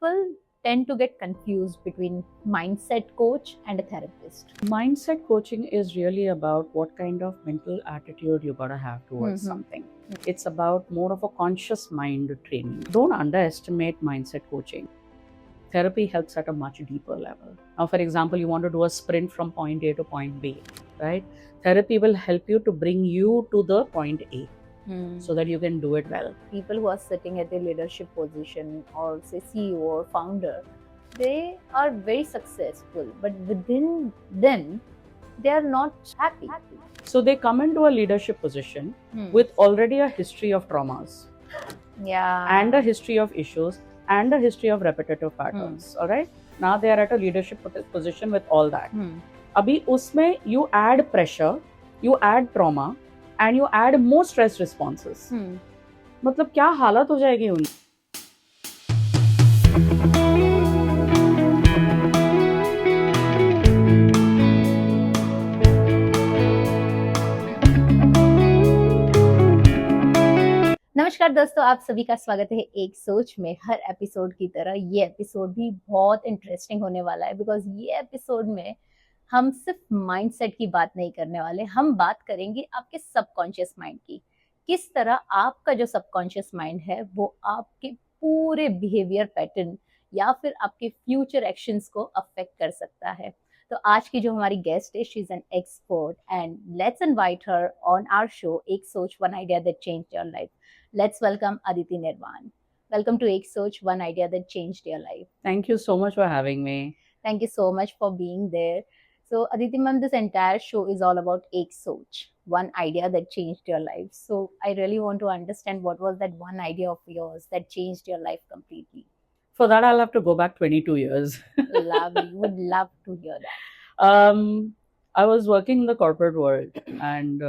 people tend to get confused between mindset coach and a therapist. Mindset coaching is really about what kind of mental attitude you gotta have towards something. It's about more of a conscious mind training. Don't underestimate mindset coaching. Therapy helps at a much deeper level. Now, for example, you want to do a sprint from point A to point B, right? Therapy will help you to bring you to the point A so that you can do it well. People who are sitting at a leadership position or say CEO or founder, they are very successful, but within them, they are not happy. So they come into a leadership position with already a history of traumas and a history of issues and a history of repetitive patterns. All right. Now they are at a leadership position with all that. Abhi usme you add pressure, you add trauma, and you add more stress responses. मतलब क्या हालत हो जाएगी उनकी? नमस्कार दोस्तों, आप सभी का स्वागत है एक सोच में। हर एपिसोड की तरह ये एपिसोड भी बहुत इंटरेस्टिंग होने वाला है, बिकॉज ये एपिसोड में हम सिर्फ माइंडसेट की बात नहीं करने वाले, हम बात करेंगे आपके सबकॉन्शियस माइंड की। किस तरह आपका जो सबकॉन्शियस माइंड है वो आपके पूरे बिहेवियर पैटर्न या फिर आपके फ्यूचर एक्शंस को अफेक्ट कर सकता है। तो आज की जो हमारी गेस्ट है, she is an expert and let's invite her on our show एक सोच one idea that changed your life. Let's welcome Aditi Nirvaan. Welcome to Ek Soch, one idea that changed your life. Thank you so much for having me. Thank you so much for being there. So Aditi ma'am, this entire show is all about Ek Soch, one idea that changed your life. So I really want to understand what was that one idea of yours that changed your life completely. For that, I'll have to go back 22 years. Lovely. Would love to hear that. I was working in the corporate world and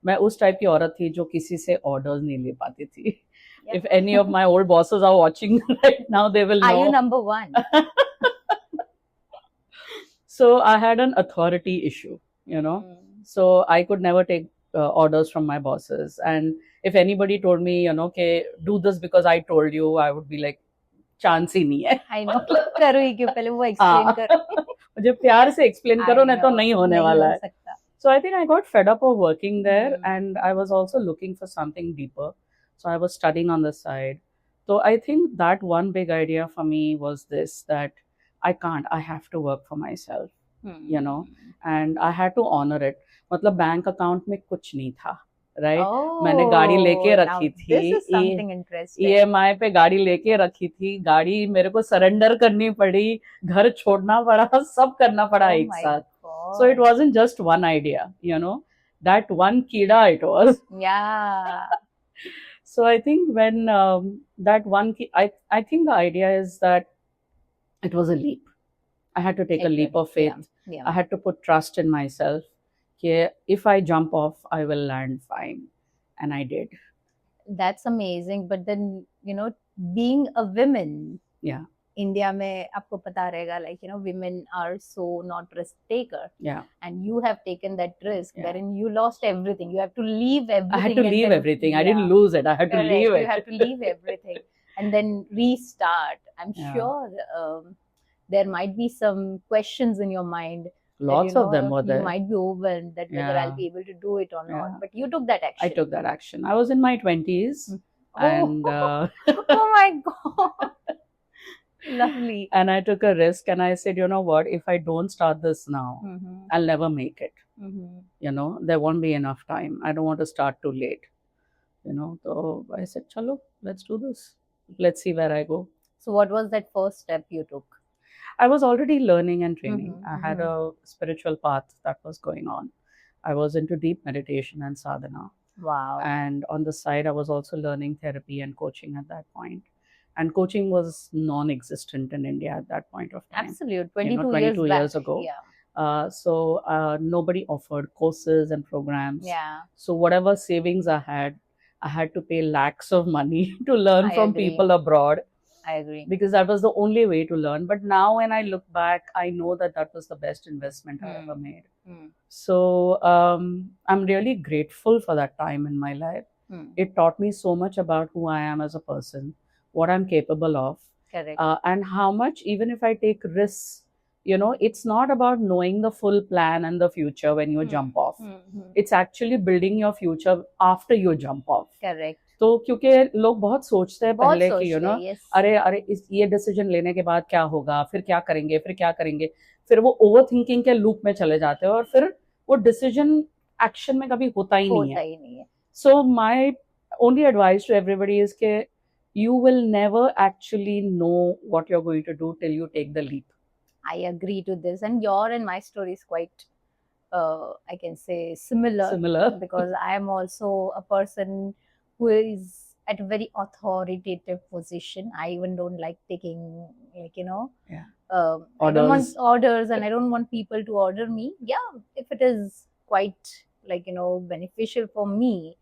मैं उस type की औरत थी जो किसी से orders नहीं ले पाती थी. If any of my old bosses are watching right now, they will know. Are you number one? So I had an authority issue, you know. So I could never take orders from my bosses. And if anybody told me, you know, okay, do this because I told you, I would be like, chance ही नहीं है. I know. करो ही क्यों, पहले वो explain करो. मुझे प्यार से explain करो, नहीं तो नहीं होने वाला है. So I think I got fed up of working there and I was also looking for something deeper. So I was studying on the side. So I think that one big idea for me was this, that I have to work for myself, you know, and I had to honor it. मतलब bank account में कुछ नहीं था, right? मैंने गाड़ी लेके रखी थी, EMI पे गाड़ी लेके रखी थी, गाड़ी मेरे को सरेंडर करनी पड़ी, घर छोड़ना पड़ा, सब करना पड़ा एक साथ. So it wasn't just one idea, you know, that one kida it was. Yeah. So I think when that one, I think the idea is that it was a leap. I had to take a leap of faith. Yeah. I had to put trust in myself. If I jump off, I will land fine. And I did. That's amazing. But then, you know, being a woman. Yeah. India में आपको पता रहेगा, like, you know, women are so not risk taker. Yeah. And you have taken that risk wherein you lost everything. You have to leave everything. I had to leave everything. I didn't lose it. I had to leave it. You have to leave everything and then restart. I'm sure there might be some questions in your mind. Lots of them were there. You might be overwhelmed that whether I'll be able to do it or not. But you took that action. I took that action. I was in my 20s. And oh my God. Lovely. And I took a risk and I said, you know what, if I don't start this now, I'll never make it. You know, there won't be enough time. I don't want to start too late. You know, so I said, chalo, let's do this. Let's see where I go. So what was that first step you took? I was already learning and training. I had a spiritual path that was going on. I was into deep meditation and sadhana. Wow. And on the side, I was also learning therapy and coaching at that point. And coaching was non-existent in India at that point of time. Absolutely, 22 years ago. Yeah. So nobody offered courses and programs. Yeah. So whatever savings I had to pay lakhs of money to learn from people abroad. I agree. Because that was the only way to learn. But now when I look back, I know that that was the best investment I ever made. So I'm really grateful for that time in my life. It taught me so much about who I am as a person, what I'm capable of. Correct. And how much, even if I take risks, it's not about knowing the full plan and the future when you jump off. It's actually building your future after you jump off. Correct. तो क्योंकि लोग बहुत सोचते हैं पहले कि yes. अरे ये डिसीजन लेने के बाद क्या होगा, फिर क्या करेंगे, फिर वो ओवर थिंकिंग के लूप में चले जाते हैं और फिर वो डिसीजन एक्शन में कभी होता ही नहीं है. So my only advice to everybody is that you will never actually know what you're going to do till you take the leap. I agree to this, and your and my story is quite, I can say, similar. Because I am also a person who is at a very authoritative position. I even don't like taking, I don't want orders, and I don't want people to order me. Yeah, if it is quite beneficial for me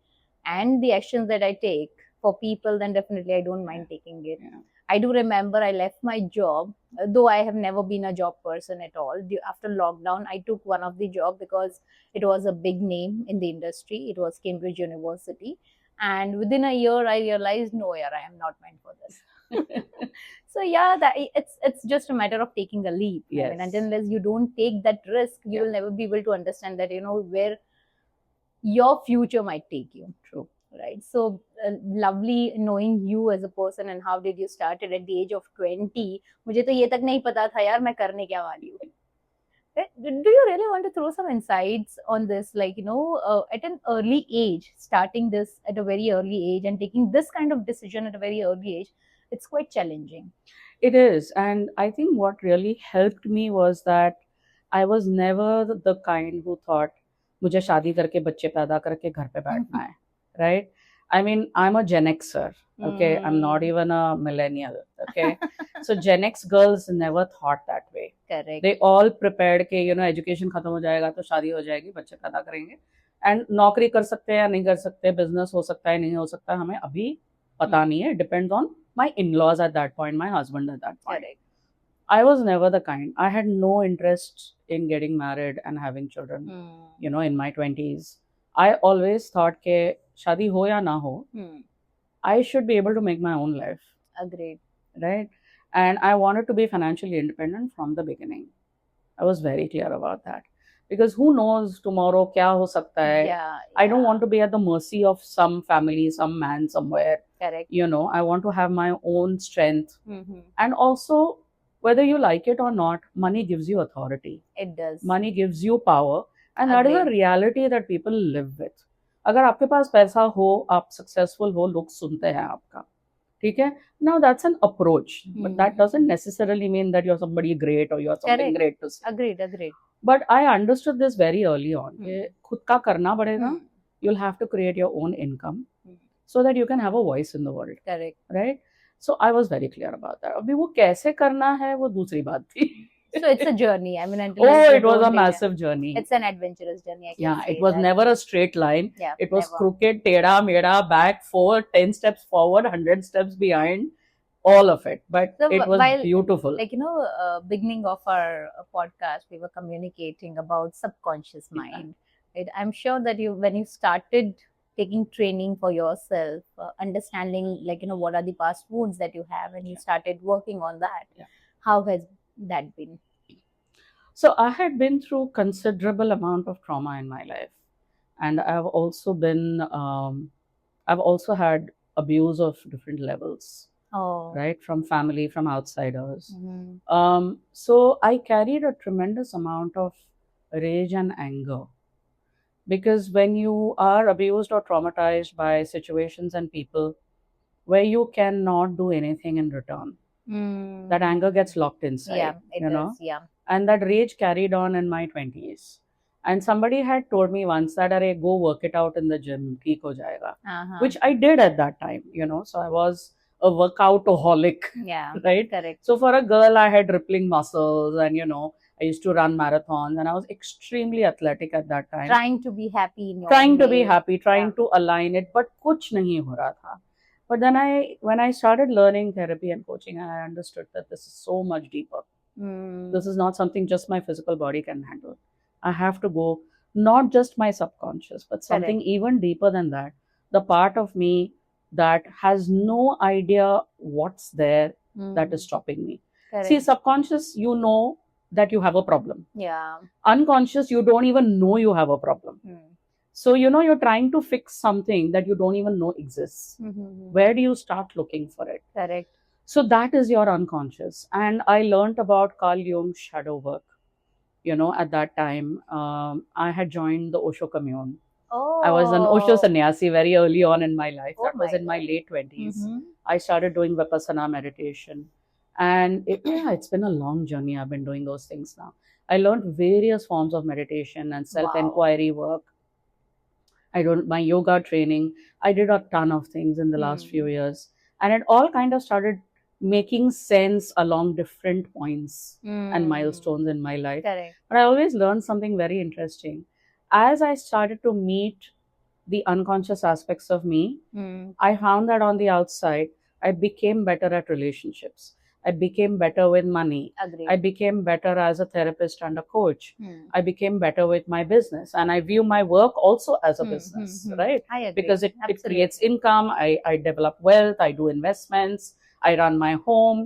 and the actions that I take for people, then definitely I don't mind taking it. Yeah. I do remember I left my job, though I have never been a job person at all. After lockdown, I took one of the job because it was a big name in the industry. It was Cambridge University. And within a year, I realized, no, I am not meant for this. So yeah, it's just a matter of taking a leap. Yes. I mean, unless you don't take that risk, you will never be able to understand that, where your future might take you. True. Right. So lovely knowing you as a person, and how did you started at the age of 20. मुझे तो ये तक नहीं पता था यार मैं करने क्या वाली हूँ. Do you really want to throw some insights on this, at an early age, starting this at a very early age and taking this kind of decision at a very early age? It's quite challenging. It is. And I think what really helped me was that I was never the kind who thought मुझे शादी करके बच्चे पैदा करके घर पे बैठना है. Right? I mean, I'm a Gen Xer. Okay, I'm not even a millennial. Okay, so Gen X girls never thought that way. Correct. They all prepared कि education खत्म हो जाएगा तो शादी हो जाएगी, बच्चे पैदा करेंगे, and नौकरी कर सकते हैं या नहीं कर सकते, business हो सकता है नहीं हो सकता, हमें अभी पता नहीं है. Depends on my in-laws at that point, my husband at that point. Correct. I was never the kind. I had no interest in getting married and having children. In my 20s. I always thought कि शादी हो या ना हो, I should be able to make my own life. Agreed. Right? And I wanted to be financially independent from the beginning. I was very clear about that. Because who knows tomorrow kya ho sakta hai? Yeah. I don't want to be at the mercy of some family, some man somewhere. Correct. I want to have my own strength. And also, whether you like it or not, money gives you authority. It does. Money gives you power. And that is a reality that people live with. अगर आपके पास पैसा हो, आप successful हो, लोग सुनते हैं आपका, ठीक है? Now that's an approach, but that doesn't necessarily mean that you're somebody great or you're something great to say. Agreed. But I understood this very early on. कि खुद का करना पड़ेगा. You'll have to create your own income so that you can have a voice in the world. Correct. Right? So I was very clear about that. अभी वो कैसे करना है वो दूसरी बात थी. So it's a journey. I mean, it was a massive journey. It's an adventurous journey. It was never a straight line. Yeah, it was crooked, teda, meda, back, forward, 10 steps forward, 100 steps behind, all of it. But so it was beautiful. Beginning of our podcast, we were communicating about subconscious mind. Right? I'm sure that when you started taking training for yourself, understanding what are the past wounds that you have, and you started working on that. Yeah. How has that been? So I had been through considerable amount of trauma in my life, and I've also had abuse of different levels. Oh. Right, from family, from outsiders. So I carried a tremendous amount of rage and anger, because when you are abused or traumatized by situations and people where you cannot do anything in return, that anger gets locked inside. Yeah, it does. Yeah. And that rage carried on in my 20s. And somebody had told me once that, "Arey, go work it out in the gym, theek ho jayega." Which I did at that time, So I was a workoutaholic. Yeah. Right? Correct. So for a girl, I had rippling muscles, and I used to run marathons, and I was extremely athletic at that time. Trying to be happy in your Trying to be happy, trying to align it, but kuch nahi ho raha tha. But then when I started learning therapy and coaching, I understood that this is so much deeper. This is not something just my physical body can handle. I have to go, not just my subconscious, but something even deeper than that. The part of me that has no idea what's there that is stopping me. Correct. See, subconscious, you know that you have a problem. Yeah. Unconscious, you don't even know you have a problem. So, you're trying to fix something that you don't even know exists. Where do you start looking for it? Correct. So that is your unconscious. And I learned about Carl Jung's shadow work. At that time, I had joined the Osho commune. Oh. I was an Osho sannyasi very early on in my life. Oh that was my in my God. late 20s. I started doing Vipassana meditation. And it's been a long journey. I've been doing those things now. I learned various forms of meditation and self-inquiry work. I did my yoga training. I did a ton of things in the last few years. And it all kind of started making sense along different points and milestones in my life. Correct. But I always learned something very interesting. As I started to meet the unconscious aspects of me, I found that on the outside, I became better at relationships. I became better with money. Agreed. I became better as a therapist and a coach. I became better with my business. And I view my work also as a business, right? I agree. Because it creates income. I develop wealth. I do investments. I run my home,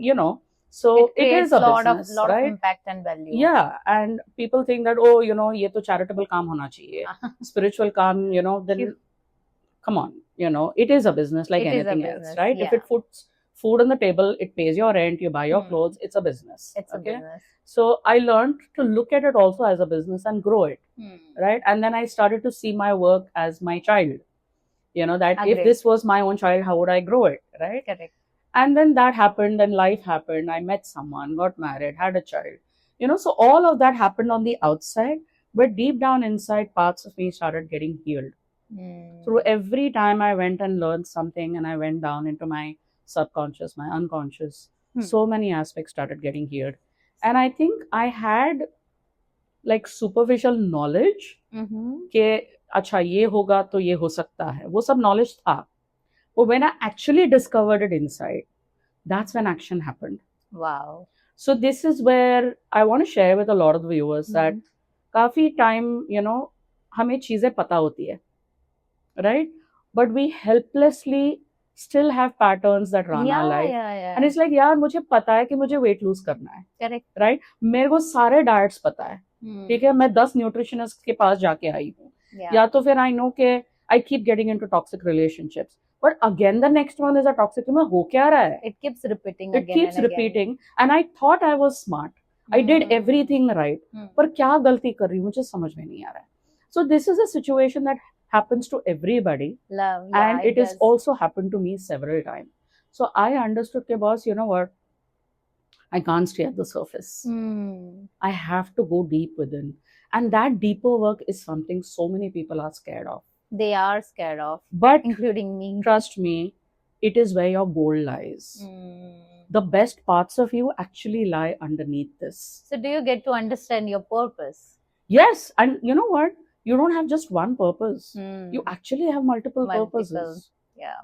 So it is a business, lot right? of impact and value. Yeah. And people think that, oh, ye to charitable kaam hona chahiye. Spiritual kaam, then come on, it is a business like anything else, right? Yeah. If it puts food on the table, it pays your rent, you buy your clothes, it's a business. It's a business. So I learned to look at it also as a business and grow it, right? And then I started to see my work as my child. That Agreed. if this was my own child, how would I grow it, right? Correct. And then that happened, then life happened. I met someone, got married, had a child. So all of that happened on the outside, but deep down inside, parts of me started getting healed. Through every time I went and learned something and I went down into my subconscious, my unconscious, so many aspects started getting healed. And I think I had like superficial knowledge कि अच्छा ये होगा तो ये हो सकता है, वो सब knowledge था. But when I actually discovered it inside, that's when action happened. Wow. So this is where I want to share with a lot of the viewers that काफी time, हमें चीजें पता होती है, right? But we helplessly still have patterns that run our life. And it's like, यार मुझे पता है कि मुझे weight lose करना है. Correct. Right? मेरे को सारे diets पता है. ठीक है, मैं 10 nutritionists के पास जाके आई हूँ. या तो फिर I know कि I keep getting into toxic relationships. But again, the next one is a toxic. में हो क्या रहा है? It keeps repeating It again keeps and repeating. And I thought I was smart. I did everything right. पर क्या गलती कर रही हूँ मुझे समझ में नहीं आ रहा है. So this is a situation that happens to everybody. Love, and it has also happened to me several times. So I understood, okay, boss, you know what? I can't stay at the surface. I have to go deep within. And that deeper work is something so many people are scared of. They are scared of. But including me. Trust me, it is where your gold lies. The best parts of you actually lie underneath this. So do you get to understand your purpose? Yes. And you know what? You don't have just one purpose. You actually have multiple purposes. Yeah.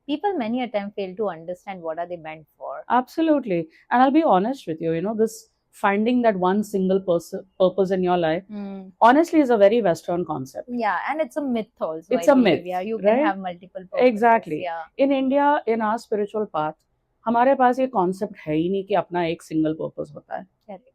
People many a time fail to understand what are they meant for. Absolutely. And I'll be honest with you, this finding that one single purpose in your life, honestly, is a very Western concept. Yeah, and it's a myth also. It's a myth. Yeah, you can right? have multiple purposes. Exactly. Yeah. In India, in our spiritual path, हमारे पास ये concept है ही नहीं कि अपना एक single purpose होता है. Correct.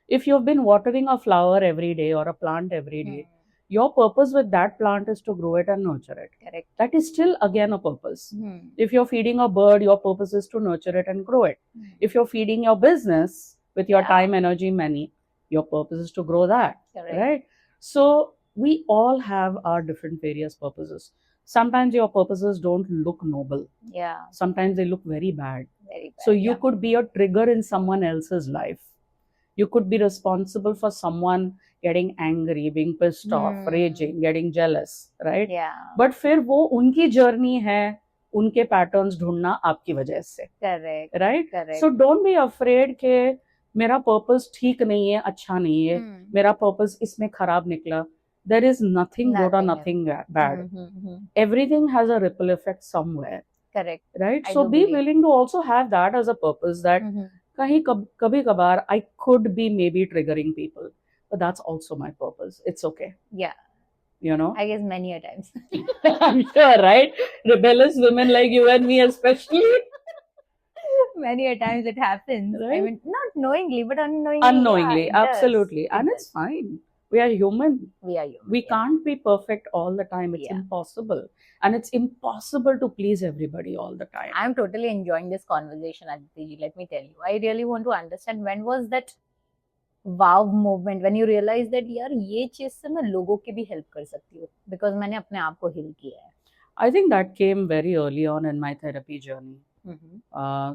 If you've been watering a flower every day or a plant every day, your purpose with that plant is to grow it and nurture it. Correct. That is still again a purpose. If you're feeding a bird, your purpose is to nurture it and grow it. If you're feeding your business with your time, energy, money, your purpose is to grow that. Correct. Right? So we all have our different various purposes. Sometimes your purposes don't look noble. Yeah. Sometimes they look very bad. Very bad. So you could be a trigger in someone else's life. You could be responsible for someone getting angry, being pissed off, raging, getting jealous, right? Yeah. But फिर वो उनकी journey है, उनके patterns ढूंढना आपकी वजह से. Correct. Right? Correct. So don't be afraid कि मेरा purpose ठीक नहीं है, अच्छा नहीं है, मेरा purpose इसमें खराब निकला. There is nothing good or nothing bad. Everything has a ripple effect somewhere. Correct. Right? So be willing to also have that as a purpose that कहीं कभी कभार I could be maybe triggering people, but that's also my purpose. It's okay. Yeah. I guess many a times. I'm sure, right? Rebellious women like you and me especially. Many a times it happens. I Right? mean, not knowingly, but unknowingly. Unknowingly, yeah, it does. absolutely. It And does. it's fine. We are human. We are human. We yeah. can't be perfect all the time. It's Yeah. impossible. And it's impossible to please everybody all the time. I'm totally enjoying this conversation, Aditi. Let me tell you. I really want to understand when was that wow moment when you realized that यार ये चीज से मैं लोगों की भी help कर सकती हूँ because मैंने अपने आप को heal किया है. I think that came very early on in my therapy journey.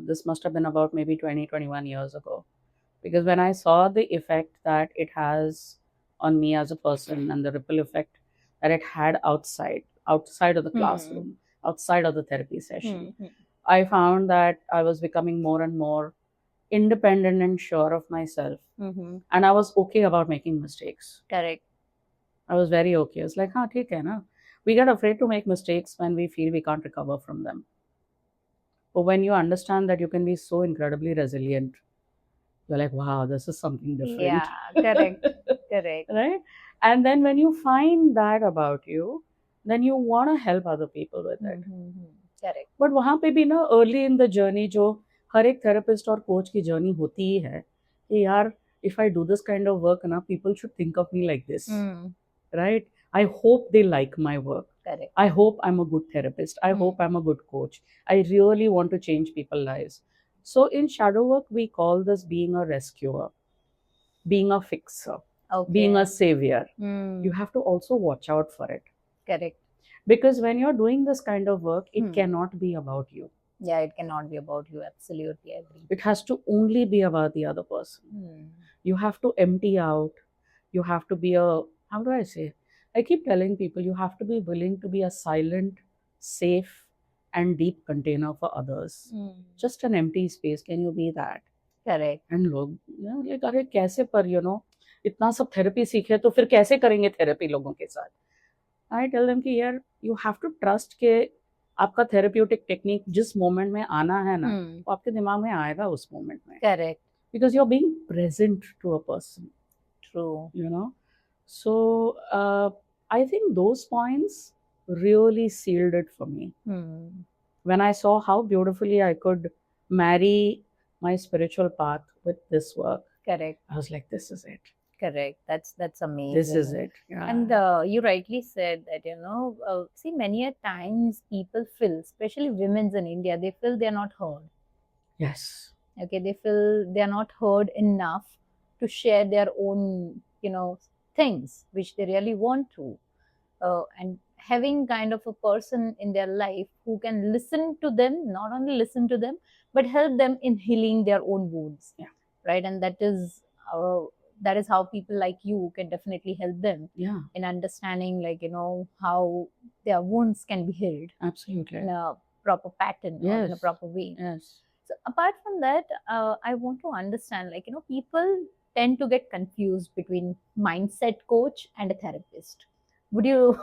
This must have been about maybe 20, 21 years ago. Because when I saw the effect that it has on me as a person and the ripple effect that it had outside of the classroom, outside of the therapy session, I found that I was becoming more and more independent and sure of myself. And I was okay about making mistakes. Correct. I was very okay. It's like, हाँ ठीक है ना. We get afraid to make mistakes when we feel we can't recover from them. But when you understand that you can be so incredibly resilient, you're like, wow, this is something different. Yeah, correct. Correct. Right? And then when you find that about you, then you want to help other people with it. Correct. But वहाँ पे भी ना early in the journey जो हर एक therapist और coach की journey होती ही है कि यार if I do this kind of work ना people should think of me like this. Right? I hope they like my work. Correct. I hope I'm a good therapist. I hope I'm a good coach. I really want to change people's lives. So in shadow work, we call this being a rescuer, being a fixer, being a savior. You have to also watch out for it. Correct. Because when you're doing this kind of work, it cannot be about you. Yeah, it cannot be about you. Absolutely agree. It has to only be about the other person. You have to empty out. You have to be how do I say? I keep telling people you have to be willing to be a silent, safe, and deep container for others. Just an empty space. Can you be that? Correct. And लोग like अरे कैसे पर इतना सब therapy सीखे तो फिर कैसे करेंगे थेरेपी लोगों के साथ? I tell them कि यार you have to trust के आपका थेरेप्यूटिक टेक्निक जिस मोमेंट में आना है ना वो आपके दिमाग में आएगा उस मोमेंट में. Correct. Because you're being present to a person. True. So I think those points really sealed it for me. When I saw how beautifully I could marry my spiritual path with this work. Correct. I was like, this is it. Correct. That's amazing. This is it. Yeah. And you rightly said that, see, many a times people feel, especially women in India, they feel they're not heard. Yes. Okay, they feel they're not heard enough to share their own, things which they really want to. And having kind of a person in their life who can listen to them, not only listen to them, but help them in healing their own wounds. Yeah. Right. And that is how people like you can definitely help them in understanding, how their wounds can be healed. Absolutely. In a proper pattern or in a proper way. Yes. So apart from that, I want to understand, people tend to get confused between mindset coach and a therapist. Would you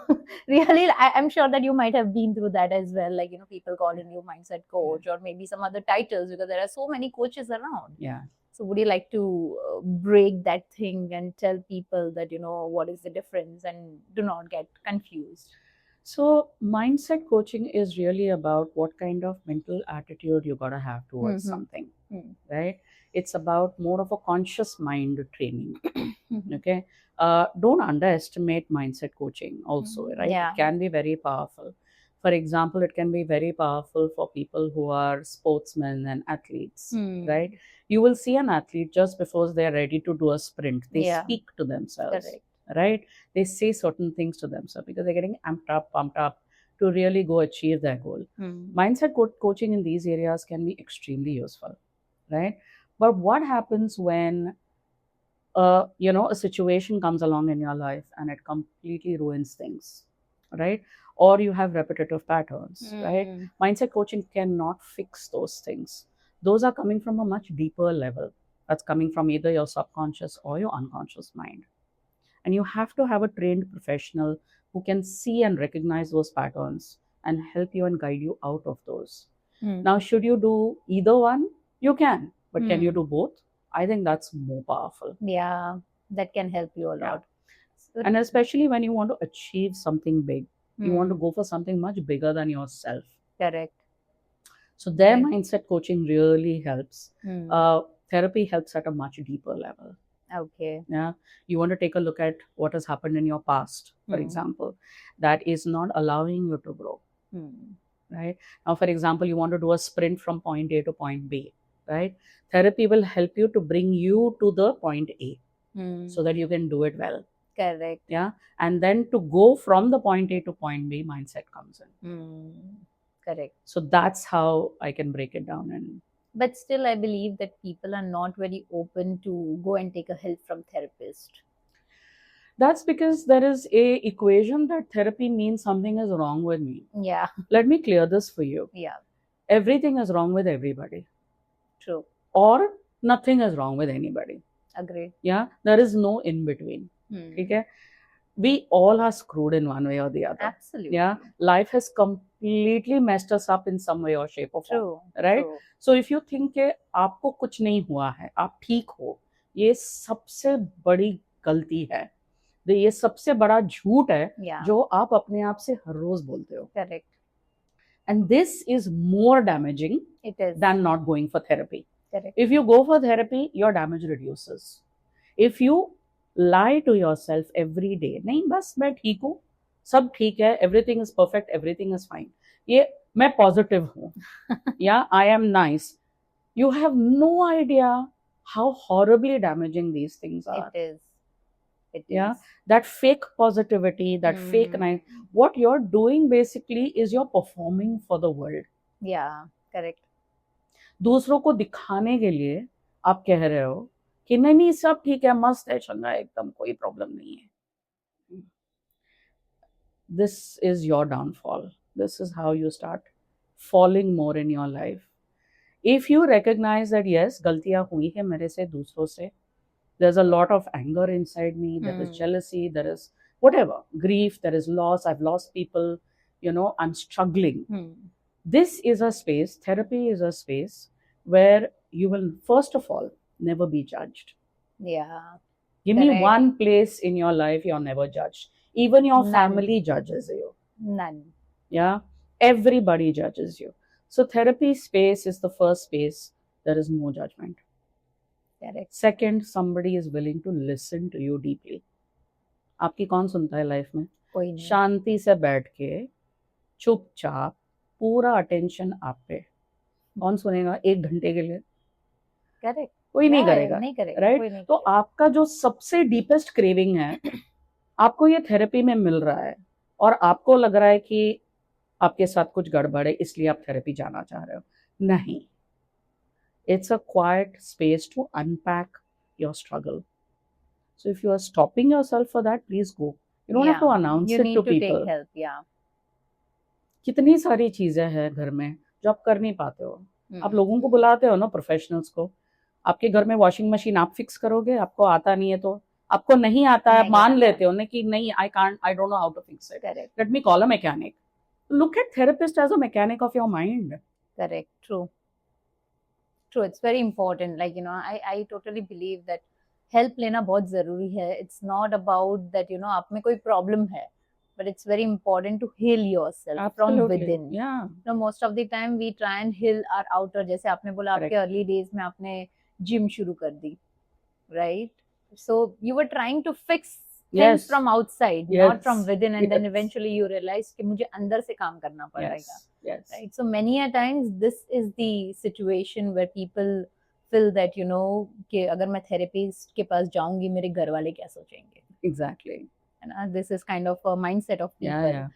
really, I'm sure that you might have been through that as well, people calling you mindset coach or maybe some other titles because there are so many coaches around. Yeah. So would you like to break that thing and tell people that, what is the difference and do not get confused? So mindset coaching is really about what kind of mental attitude you gotta have towards something, right? It's about more of a conscious mind training. Okay. Don't underestimate mindset coaching also, right? Yeah. It can be very powerful. For example, it can be very powerful for people who are sportsmen and athletes, right? You will see an athlete just before they're ready to do a sprint. They speak to themselves. Correct. Right? They say certain things to themselves because they're getting amped up, pumped up to really go achieve their goal. Mindset coaching in these areas can be extremely useful, right? But what happens when a situation comes along in your life and it completely ruins things, right? Or you have repetitive patterns, right? Mindset coaching cannot fix those things. Those are coming from a much deeper level. That's coming from either your subconscious or your unconscious mind. And you have to have a trained professional who can see and recognize those patterns and help you and guide you out of those. Now, should you do either one? You can. But can you do both? I think that's more powerful. Yeah, that can help you a lot. So, and especially when you want to achieve something big. You want to go for something much bigger than yourself. Correct. So their Right. mindset coaching really helps. Therapy helps at a much deeper level. Okay. Yeah, you want to take a look at what has happened in your past, for example, that is not allowing you to grow. Right now, for example, you want to do a sprint from point A to point B, right? Therapy will help you to bring you to the point A so that you can do it well. Correct. Yeah, and then to go from the point A to point B, mindset comes in. Correct. So that's how I can break it down. And but still I believe that people are not very open to go and take a help from therapist. That's because there is a equation that therapy means something is wrong with me. Yeah. Let me clear this for you. Yeah. Everything is wrong with everybody. True. Or nothing is wrong with anybody. Agreed. Yeah, there is no in between. Okay, we all are screwed in one way or the other. Absolutely. Yeah, life has completely messed us up in some way or shape or form. True. Right? True. So if you think कि आपको कुछ नहीं हुआ है, आप ठीक हो, ये सबसे बड़ी गलती है. ये सबसे बड़ा झूठ है जो आप अपने आप से हर रोज बोलते हो. Correct. And this is more damaging than not going for therapy. Correct. If you go for therapy, your damage reduces. If you lie to yourself every day, नहीं बस मैं ठीक हूँ, सब ठीक है, everything is perfect, everything is fine. ये मैं positive हूँ, yeah, I am nice. You have no idea how horribly damaging these things are. It is. Yeah, that fake positivity, that fake nice. What you're doing basically is you're performing for the world. Yeah, correct. दूसरों को दिखाने के लिए आप कह रहे हो कि नहीं सब ठीक है, मस्त है, चंगा है, एकदम कोई प्रॉब्लम नहीं है. This is your downfall. This is how you start falling more in your life. If you recognize that yes, गलतियां हुई है मेरे से, दूसरों से, there's a lot of anger inside me, there is jealousy, there is whatever, grief, there is loss, I've lost people, I'm struggling. This is a space, therapy is a space where you will, first of all, never be judged. Yeah. Give me one place in your life you're never judged. Even your family judges you. None. Yeah. Everybody judges you. So therapy space is the first space. There is no judgment. Correct. Second, somebody is willing to listen to you deeply. आपकी कौन सुनता है life में? कोई नहीं. शांति से बैठ के चुपचाप पूरा अटेंशन आप पे. कौन सुनेगा 1 घंटे के लिए? करेक्ट. कोई नहीं करेगा. राइट? तो आपका जो सबसे डीपेस्ट क्रेविंग है, आपको ये थेरेपी में मिल रहा है और आपको लग रहा है कि आपके साथ कुछ गड़बड़ है, इसलिए आप थेरेपी जाना चाह रहे हो. नहीं. It's a quiet space to unpack your struggle. So if you are stopping yourself for that, please go. You don't have to announce it to people. You need to take help, yeah. कितनी सारी चीजें हैं घर में जो आप कर नहीं पाते हो. आप लोगों को बुलाते हो ना, प्रोफेशनल्स को. आपके घर में वॉशिंग मशीन आप फिक्स करोगे, आपको आता नहीं है तो आपको नहीं आता है, मान लेते हो ना कि नहीं, I don't know how to fix it. Correct. Let me call a mechanic. Look at therapist as a mechanic of your mind. Correct. True. It's very important. Like, I totally believe that help लेना बहुत जरूरी है. It's not about that, आप में कोई problem है, but it's very important to heal yourself from within. Yeah. Most of the time we try and heal our outer. जैसे आपने बोला आपके early days में आपने gym शुरू कर दी, right? So you were trying to fix things from outside, not from within, and then eventually you realize कि मुझे अंदर से काम करना पड़ेगा. Yes. Right. So many a times this is the situation where people feel that कि अगर मैं therapist के पास जाऊंगी मेरे घर वाले क्या सोचेंगे. Exactly. And this is kind of a mindset of people. Yeah.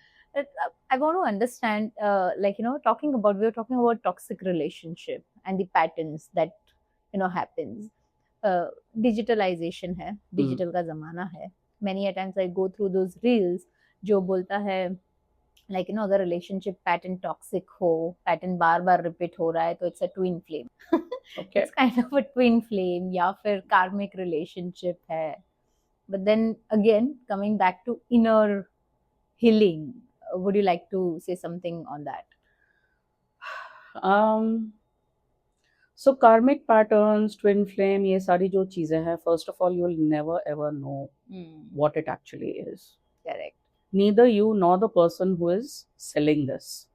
I want to understand, we were talking about toxic relationship and the patterns that happens. Digitalization है, digital का जमाना है. Many a times I go through those reels जो बोलता है अगर relationship pattern toxic हो, pattern बार repeat हो रहा है तो it's a twin flame. Okay. It's kind of a twin flame या फिर karmic relationship है. But then again, coming back to inner healing, would you like to say something on that? So karmic patterns, twin flame, ये सारी जो चीजें हैं, first of all, you'll never ever know what it actually is. Correct. Neither you nor the person who is selling this.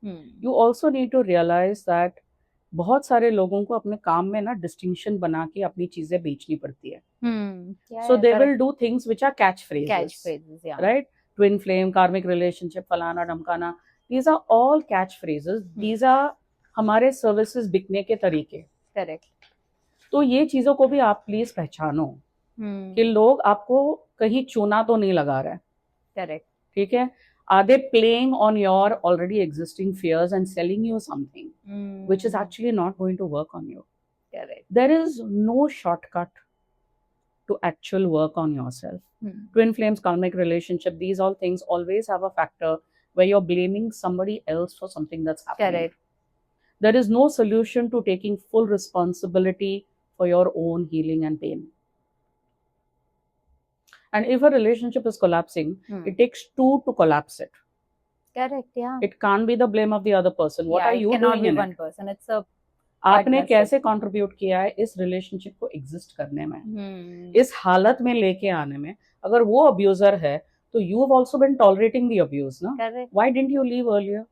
You also need to realize that बहुत सारे लोगों को अपने काम में ना डिस्टिंक्शन बना के अपनी चीजें बेचनी पड़ती है. So they will do things which are catchphrases, right? Twin flame, karmic relationship, falana, damkana. These are all catchphrases. These are हमारे services बिकने के तरीके. Correct. तो ये चीजों को भी आप प्लीज पहचानो कि लोग आपको कहीं चूना तो नहीं लगा रहा है. Correct. ठीक है. Are they playing on your already existing fears and selling you something which is actually not going to work on you? Correct. There is no shortcut to actual work on yourself. Twin flames, karmic relationship, these all things always have a factor where you're blaming somebody else for something that's happening. Correct. There is no solution to taking full responsibility for your own healing and pain. And if a relationship is collapsing, it takes two to collapse it. Correct, yeah. It can't be the blame of the other person. What are you doing in one it? person. It's a आपने कैसे contribute किया है इस relationship को exist करने में, इस हालत में लेके आने में. अगर वो अब्यूजर है तो you have also been tolerating the abuse, no? Correct. Why didn't you leave earlier?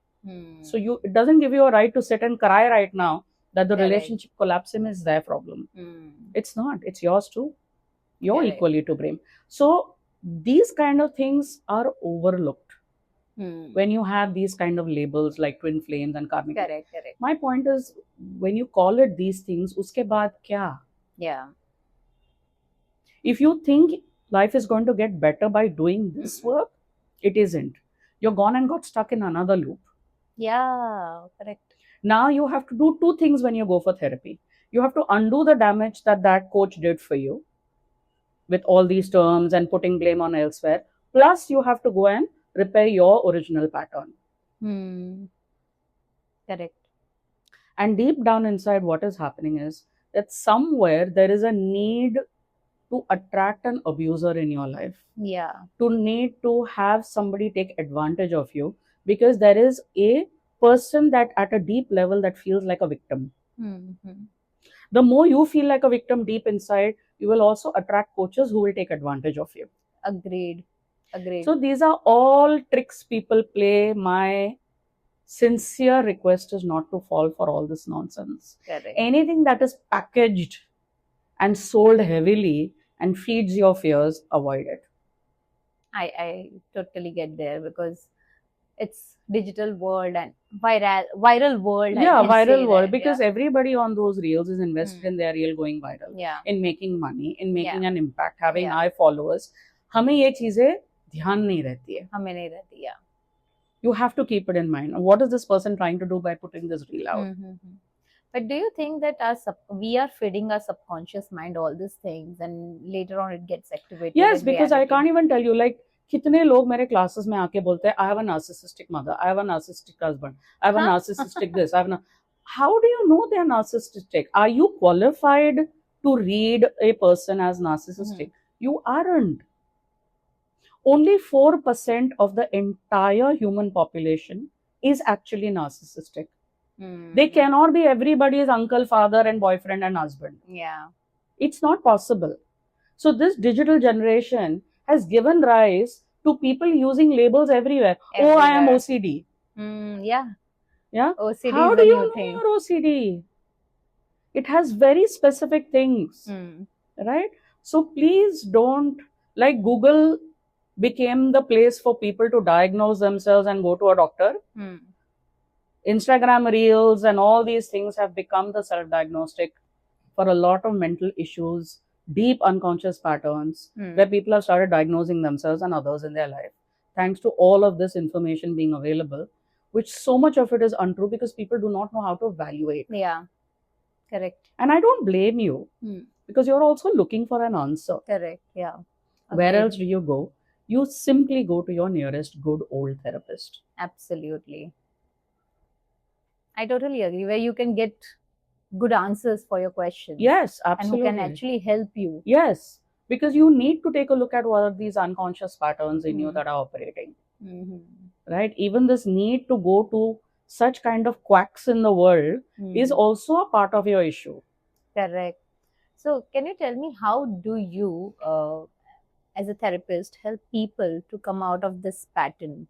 So it doesn't give you a right to sit and cry right now that the relationship collapsing is their problem. It's not. It's yours too. You're equally to blame. So these kind of things are overlooked when you have these kind of labels like twin flames and karmic. Correct. My point is, when you call it these things, uske baad kya? Yeah. If you think life is going to get better by doing this work, it isn't. You're gone and got stuck in another loop. Yeah, correct. Now you have to do two things when you go for therapy. You have to undo the damage that coach did for you with all these terms and putting blame on elsewhere. Plus, you have to go and repair your original pattern. Correct. And deep down inside, what is happening is that somewhere there is a need to attract an abuser in your life. Yeah. To need to have somebody take advantage of you because there is a person that at a deep level that feels like a victim. The more you feel like a victim deep inside, you will also attract coaches who will take advantage of you. Agreed. So these are all tricks people play. My sincere request is not to fall for all this nonsense. Correct. Anything that is packaged and sold heavily and feeds your fears, avoid it. I totally get there because it's digital world and viral world. Yeah, viral world, because everybody on those reels is invested in their reel going viral. Yeah. In making money, in making an impact, having high followers. हमें ये चीजें ध्यान नहीं रहती है. हमें नहीं रहती, yeah. You have to keep it in mind. What is this person trying to do by putting this reel out? But do you think that we are feeding our subconscious mind all these things and later on it gets activated? Yes, because I can't even tell you, like, कितने लोग मेरे classes में आके बोलते हैं I have a narcissistic mother, I have a narcissistic husband, I have a narcissistic this, I have a... How do you know they are narcissistic? Are you qualified to read a person as narcissistic? You aren't. Only 4% of the entire human population is actually narcissistic. They cannot be everybody's uncle, father, and boyfriend and husband. Yeah. It's not possible. So this digital generation has given rise to people using labels everywhere. Oh, I am OCD. Yeah. OCD How is do a you new know thing. you're OCD? It has very specific things, right? So please don't, like Google became the place for people to diagnose themselves and go to a doctor. Instagram reels and all these things have become the self-diagnostic for a lot of mental issues, deep unconscious patterns, where people have started diagnosing themselves and others in their life. Thanks to all of this information being available, which so much of it is untrue because people do not know how to evaluate. Yeah, correct. And I don't blame you because you're also looking for an answer. Correct, yeah. Where else do you go? You simply go to your nearest good old therapist. Absolutely. I totally agree, where you can get good answers for your questions. Yes, absolutely. And who can actually help you. Yes, because you need to take a look at what are these unconscious patterns in you that are operating. Right? Even this need to go to such kind of quacks in the world is also a part of your issue. Correct. So can you tell me, how do you, as a therapist, help people to come out of this pattern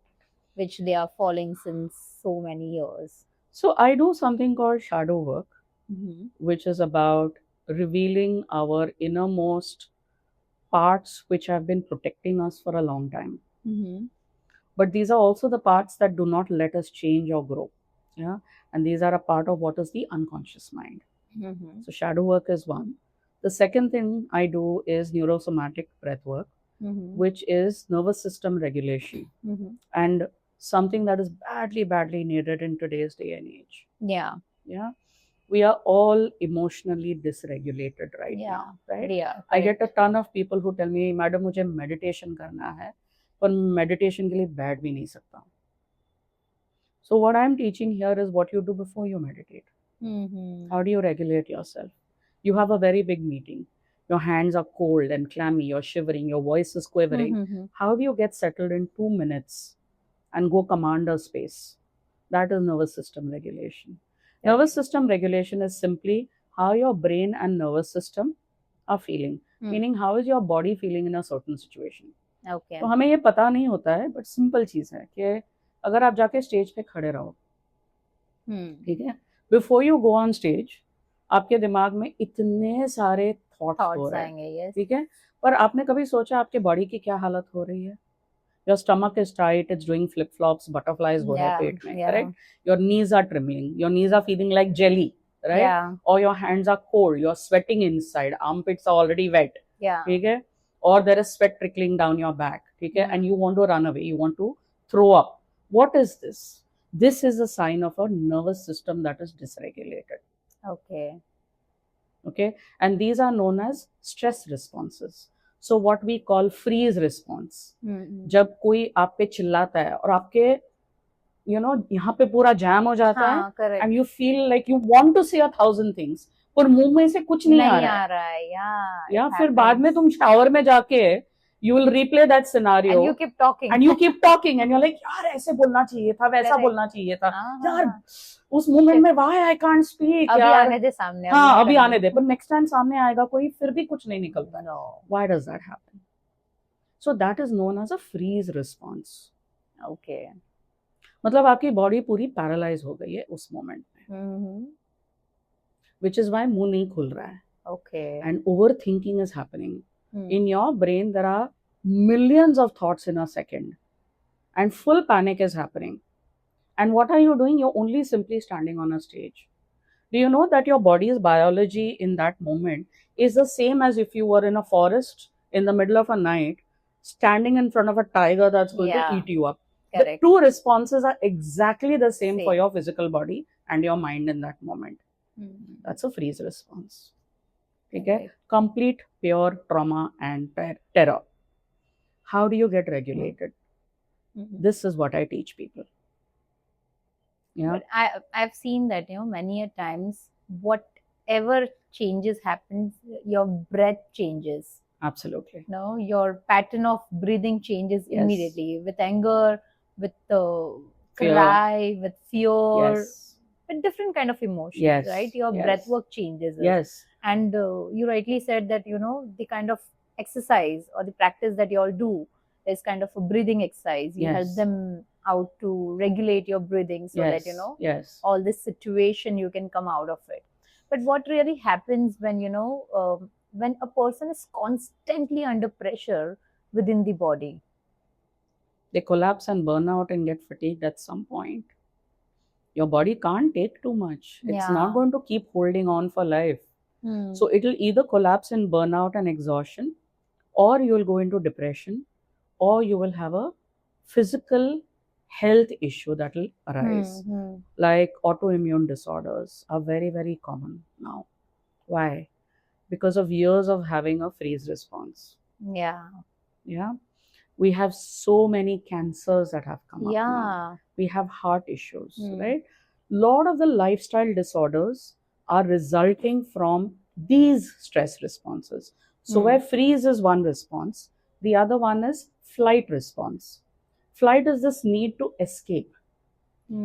which they are following since so many years? So I do something called shadow work, which is about revealing our innermost parts which have been protecting us for a long time. But these are also the parts that do not let us change or grow. Yeah. And these are a part of what is the unconscious mind. So shadow work is one. The second thing I do is neurosomatic breath work, which is nervous system regulation, and something that is badly needed in today's day and age. Yeah. We are all emotionally dysregulated right now, right? Yeah, I get a ton of people who tell me, madam मुझे meditation करना है, पर meditation के लिए बैठ भी नहीं सकता. So what I'm teaching here is what you do before you meditate. How do you regulate yourself? You have a very big meeting. Your hands are cold and clammy, you're shivering, your voice is quivering. How do you get settled in 2 minutes and go commander space? That is nervous system regulation. Nervous system regulation is simply how your brain and nervous system are feeling. Meaning, how is your body feeling in a certain situation? Okay. तो हमें ये पता नहीं होता है, but simple चीज़ है कि अगर आप जाके स्टेज पे खड़े रहो, ठीक है, before you go on stage आपके दिमाग में इतने सारे थॉट्स हो रहे हैं, ठीक है, पर आपने कभी सोचा आपके बॉडी की क्या हालत हो रही है? Your stomach is tight, it's doing flip-flops, butterflies हो रहे हैं पेट में, correct? Your knees are trembling, your knees are feeling like jelly, right? Yeah. Or your hands are cold, you're sweating inside, armpits are already wet, ठीक है? Or there is sweat trickling down your back, ठीक है? And you want to run away, you want to throw up. What is this? This is a sign of a nervous system that is dysregulated. Okay. And these are known as stress responses. So what we call freeze response. जब कोई आप पे चिल्लाता है और आपके यहाँ पे पूरा जैम हो जाता है, and you feel like you want to say 1,000 things, पर मुंह में से कुछ नहीं आ रहा है, या फिर बाद में तुम शावर में जाके you will replay that scenario and you keep talking and you're like, यार ऐसे बोलना चाहिए था, वैसा बोलना चाहिए था, यार उस मोमेंट में why I can't speak, अभी आने दे सामने, हाँ अभी आने दे, पर next time सामने आएगा कोई, फिर भी कुछ नहीं निकलता. Why does that happen? So that is known as a freeze response. Okay. मतलब आपकी बॉडी पूरी पैरालाइज हो गई है उस मोमेंट में, which is why मुंह नहीं खुल रहा है. Okay. And overthinking is happening. In your brain, there are millions of thoughts in a second, and full panic is happening. And what are you doing? You're only simply standing on a stage. Do you know that your body's biology in that moment is the same as if you were in a forest in the middle of a night, standing in front of a tiger that's going to eat you up? Correct. The two responses are exactly the same for your physical body and your mind in that moment. That's a freeze response. Okay? Complete pure trauma and terror. How do you get regulated? This is what I teach people. Yeah. But I've seen that, many a times, whatever changes happens, your breath changes. Absolutely. Your pattern of breathing changes immediately, with anger, with cry, with fear, with different kind of emotions, right? Your breath work changes. And you rightly said that, the kind of exercise or the practice that you all do is kind of a breathing exercise. You help them out to regulate your breathing so that, all this situation you can come out of it. But what really happens when, when a person is constantly under pressure within the body? They collapse and burn out and get fatigued at some point. Your body can't take too much. It's not going to keep holding on for life. So it will either collapse in burnout and exhaustion, or you will go into depression, or you will have a physical health issue that will arise. Like autoimmune disorders are very, very common now. Why? Because of years of having a freeze response. Yeah. We have so many cancers that have come up now. We have heart issues, right? Lot of the lifestyle disorders are resulting from these stress responses. So where freeze is one response, the other one is flight response. Flight is this need to escape.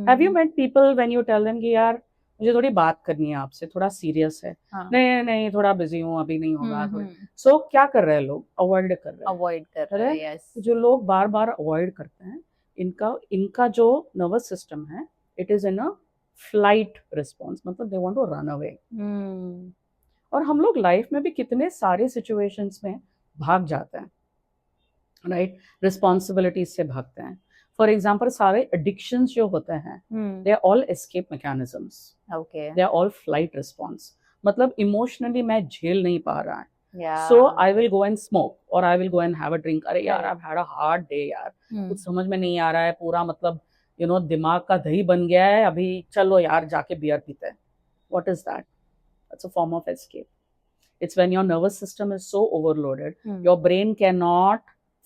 Have you met people when you tell them कि यार मुझे थोड़ी बात करनी है आपसे, थोड़ा serious है, नहीं थोड़ा बिजी हूँ, अभी नहीं होगा. So क्या कर रहे हैं लोग? अवॉइड कर रहे हैं. Yes. जो लोग बार बार अवॉइड करते हैं, इनका जो नर्वस सिस्टम है, it is in a flight response, मतलब they want to run away. और हम लोग लाइफ में भी कितने सारे सिचुएशंस में भाग जाते हैं, राइट, रिस्पॉन्सिबिलिटीज से भागते हैं. फॉर एग्जाम्पल, सारे एडिक्शंस जो होते हैं, they are all escape mechanisms. Okay. They are all flight response. मतलब इमोशनली मैं झेल नहीं पा रहा है, Yeah. so I will go and smoke or I will go and have a drink. अरे यार, I've had a hard day यार, कुछ समझ में नहीं आ रहा है, पूरा मतलब दिमाग का दही बन गया है, अभी चलो यार जाके बियर पीते हैं. What is that? That's a form of escape. It's when your nervous system is so overloaded, your brain cannot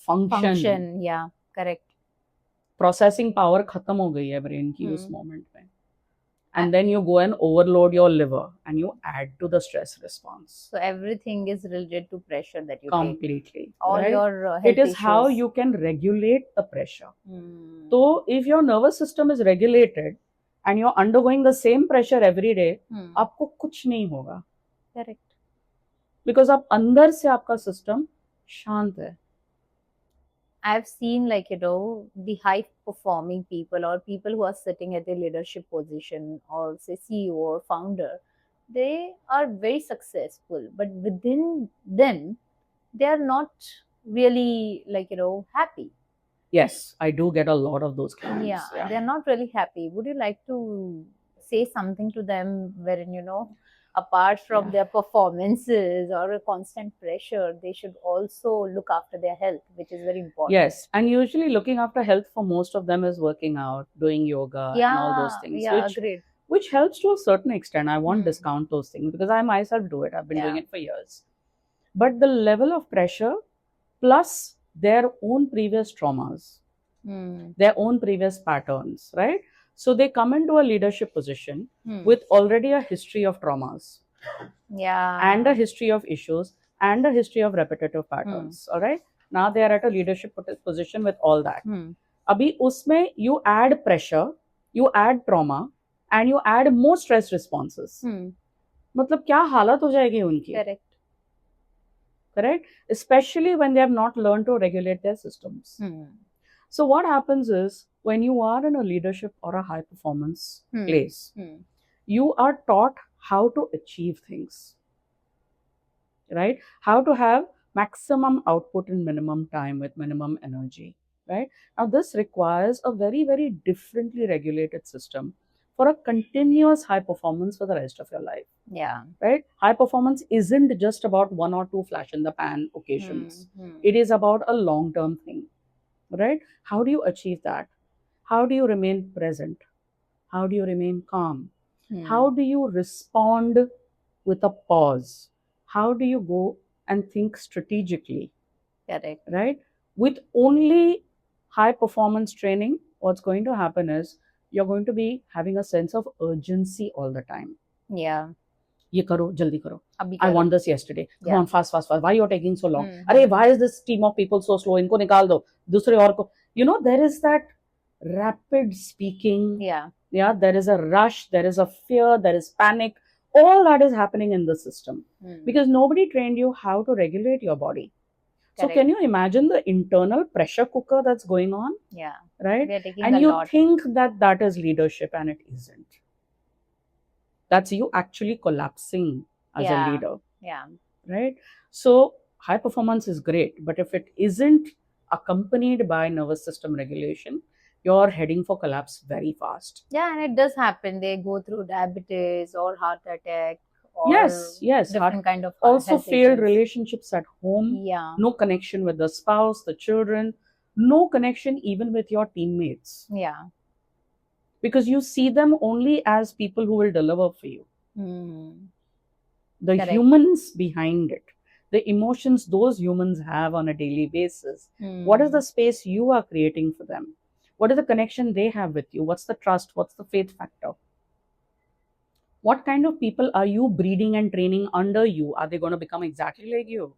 function. Yeah, correct. Processing power खत्म हो गई है brain की उस moment में. And then you go and overload your liver and you add to the stress response. So everything is related to pressure that you completely take. All right? your health it is issues. how you can regulate the pressure. So if your nervous system is regulated and you're undergoing the same pressure every day, आपको कुछ नहीं होगा. Correct. Because आप अंदर से आपका system शांत है. I've seen the high performing people or people who are sitting at a leadership position or say CEO or founder, they are very successful, but within them, they are not really happy. Yes, I do get a lot of those clients. Yeah, they're not really happy. Would you like to say something to them wherein, apart from their performances or a constant pressure, they should also look after their health, which is very important. Yes, and usually looking after health for most of them is working out, doing yoga, and all those things. Yeah, agreed. Which helps to a certain extent. I won't discount those things because I myself do it. I've been doing it for years. But the level of pressure plus their own previous traumas, their own previous patterns, right? So they come into a leadership position with already a history of traumas, and a history of issues, and a history of repetitive patterns. All right. Now they are at a leadership position with all that. Abhi usme you add pressure, you add trauma, and you add more stress responses. मतलब क्या हालत हो जाएगी उनकी? Correct. Especially when they have not learned to regulate their systems. So what happens is, when you are in a leadership or a high performance place, you are taught how to achieve things, right? How to have maximum output in minimum time with minimum energy, right? Now this requires a very, very differently regulated system for a continuous high performance for the rest of your life. Yeah. Right? High performance isn't just about one or two flash in the pan occasions. It is about a long-term thing. Right? How do you achieve that? How do you remain present? How do you remain calm? How do you respond with a pause? How do you go and think strategically? Correct. Right? With only high performance training, what's going to happen is you're going to be having a sense of urgency all the time. Yeah. ये करो, जल्दी करो. अभी I करो. want this yesterday. Come on, fast. Why you're taking so long? अरे, why is this team of people so slow? इनको निकाल दो. दूसरे और को. There is that rapid speaking. Yeah. Yeah, there is a rush, there is a fear, there is panic. All that is happening in the system because nobody trained you how to regulate your body. Correct. So can you imagine the internal pressure cooker that's going on? Yeah. Right? They're taking and a you lot. think that is leadership, and it isn't. That's you actually collapsing as a leader. Yeah. Right? So high performance is great, but if it isn't accompanied by nervous system regulation, you're heading for collapse very fast. Yeah, and it does happen. They go through diabetes or heart attack. Or yes, different kind of also failed relationships at home. Yeah. No connection with the spouse, the children, no connection even with your teammates. Yeah. Because you see them only as people who will deliver for you. The humans behind it, the emotions those humans have on a daily basis. What is the space you are creating for them? What is the connection they have with you? What's the trust? What's the faith factor? What kind of people are you breeding and training under you? Are they going to become exactly like you?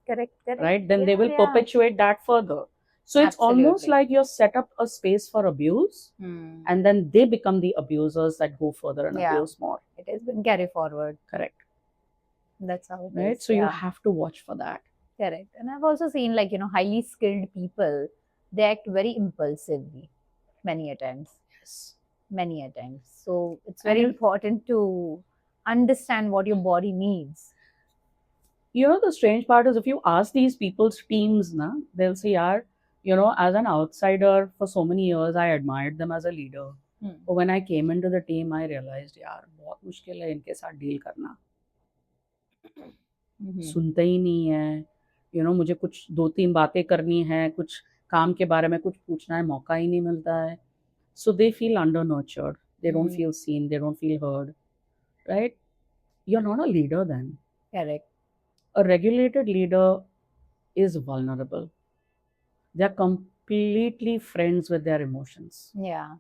Correct. Right? Then they will perpetuate that further. So it's almost like you're set up a space for abuse, and then they become the abusers that go further and abuse more. It has been carried forward. Correct. That's how it is. So you have to watch for that. Correct. And I've also seen highly skilled people, they act very impulsively many a times. Yes. Many a times. So it's very important to understand what your body needs. You know, the strange part is if you ask these people's teams, they'll say, yaar, you know, as an outsider for so many years, I admired them as a leader. But when I came into the team, I realized, yaar, बहुत मुश्किल है इनके साथ deal करना. सुनते ही नहीं है. You know, मुझे कुछ 2-3 बातें करनी है, कुछ काम के बारे में कुछ पूछना है, मौका ही नहीं मिलता है. So they feel under nurtured. They don't feel seen. They don't feel heard. Right? You're not a leader then. Correct. A regulated leader is vulnerable. They're completely friends with their emotions. Yeah.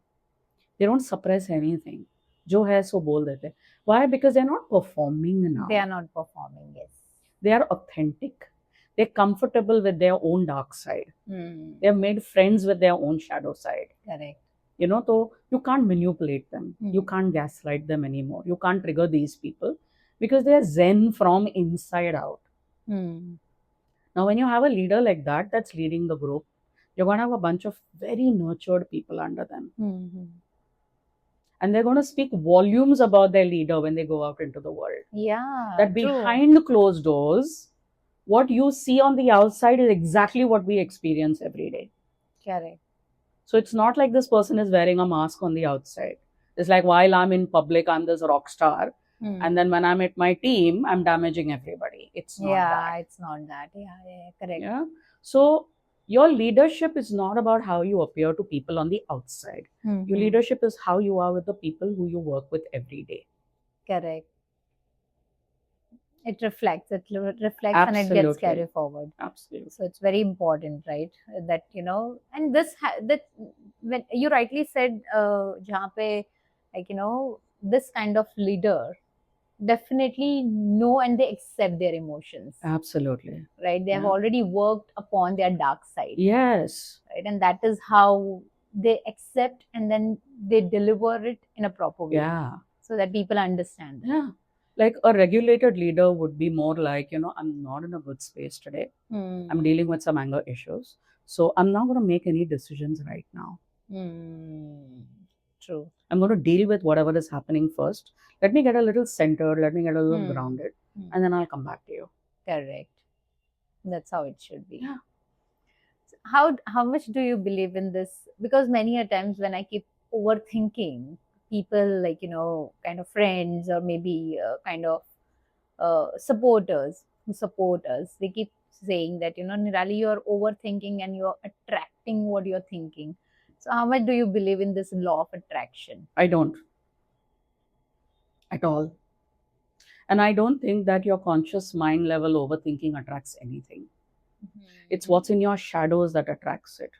They don't suppress anything. जो है सो बोल देते. Why? Because they're not performing now. They are not performing, yes. They are authentic. They're comfortable with their own dark side. They're made friends with their own shadow side. Correct. You know, so you can't manipulate them. You can't gaslight them anymore. You can't trigger these people because they're zen from inside out. Now, when you have a leader like that that's leading the group, you're going to have a bunch of very nurtured people under them. And they're going to speak volumes about their leader when they go out into the world. Yeah. That behind closed doors, what you see on the outside is exactly what we experience every day. Correct. So it's not like this person is wearing a mask on the outside. It's like while I'm in public, I'm this rock star. And then when I'm at my team, I'm damaging everybody. It's not that. Yeah, it's not that. Yeah, correct. Yeah. So your leadership is not about how you appear to people on the outside. Your leadership is how you are with the people who you work with every day. Correct. It reflects Absolutely. And it gets carried forward. Absolutely. So it's very important, right? That, you know, and this, that when you rightly said, jahan pe, like, you know, this kind of leader definitely know and they accept their emotions. Absolutely. Right? They have already worked upon their dark side. Yes. Right? And that is how they accept and then they deliver it in a proper way. Yeah. So that people understand. Yeah. Like a regulated leader would be more like, you know, I'm not in a good space today. I'm dealing with some anger issues. So I'm not going to make any decisions right now. True. I'm going to deal with whatever is happening first. Let me get a little centered. Let me get a little grounded. And then I'll come back to you. Correct. That's how it should be. Yeah. How much do you believe in this? Because many a times when I keep overthinking, people like, you know, kind of friends or maybe kind of supporters who support us, they keep saying that, you know, Nirale, you're overthinking and you're attracting what you're thinking. So how much do you believe in this law of attraction? I don't. At all. And I don't think that your conscious mind level overthinking attracts anything. It's what's in your shadows that attracts it.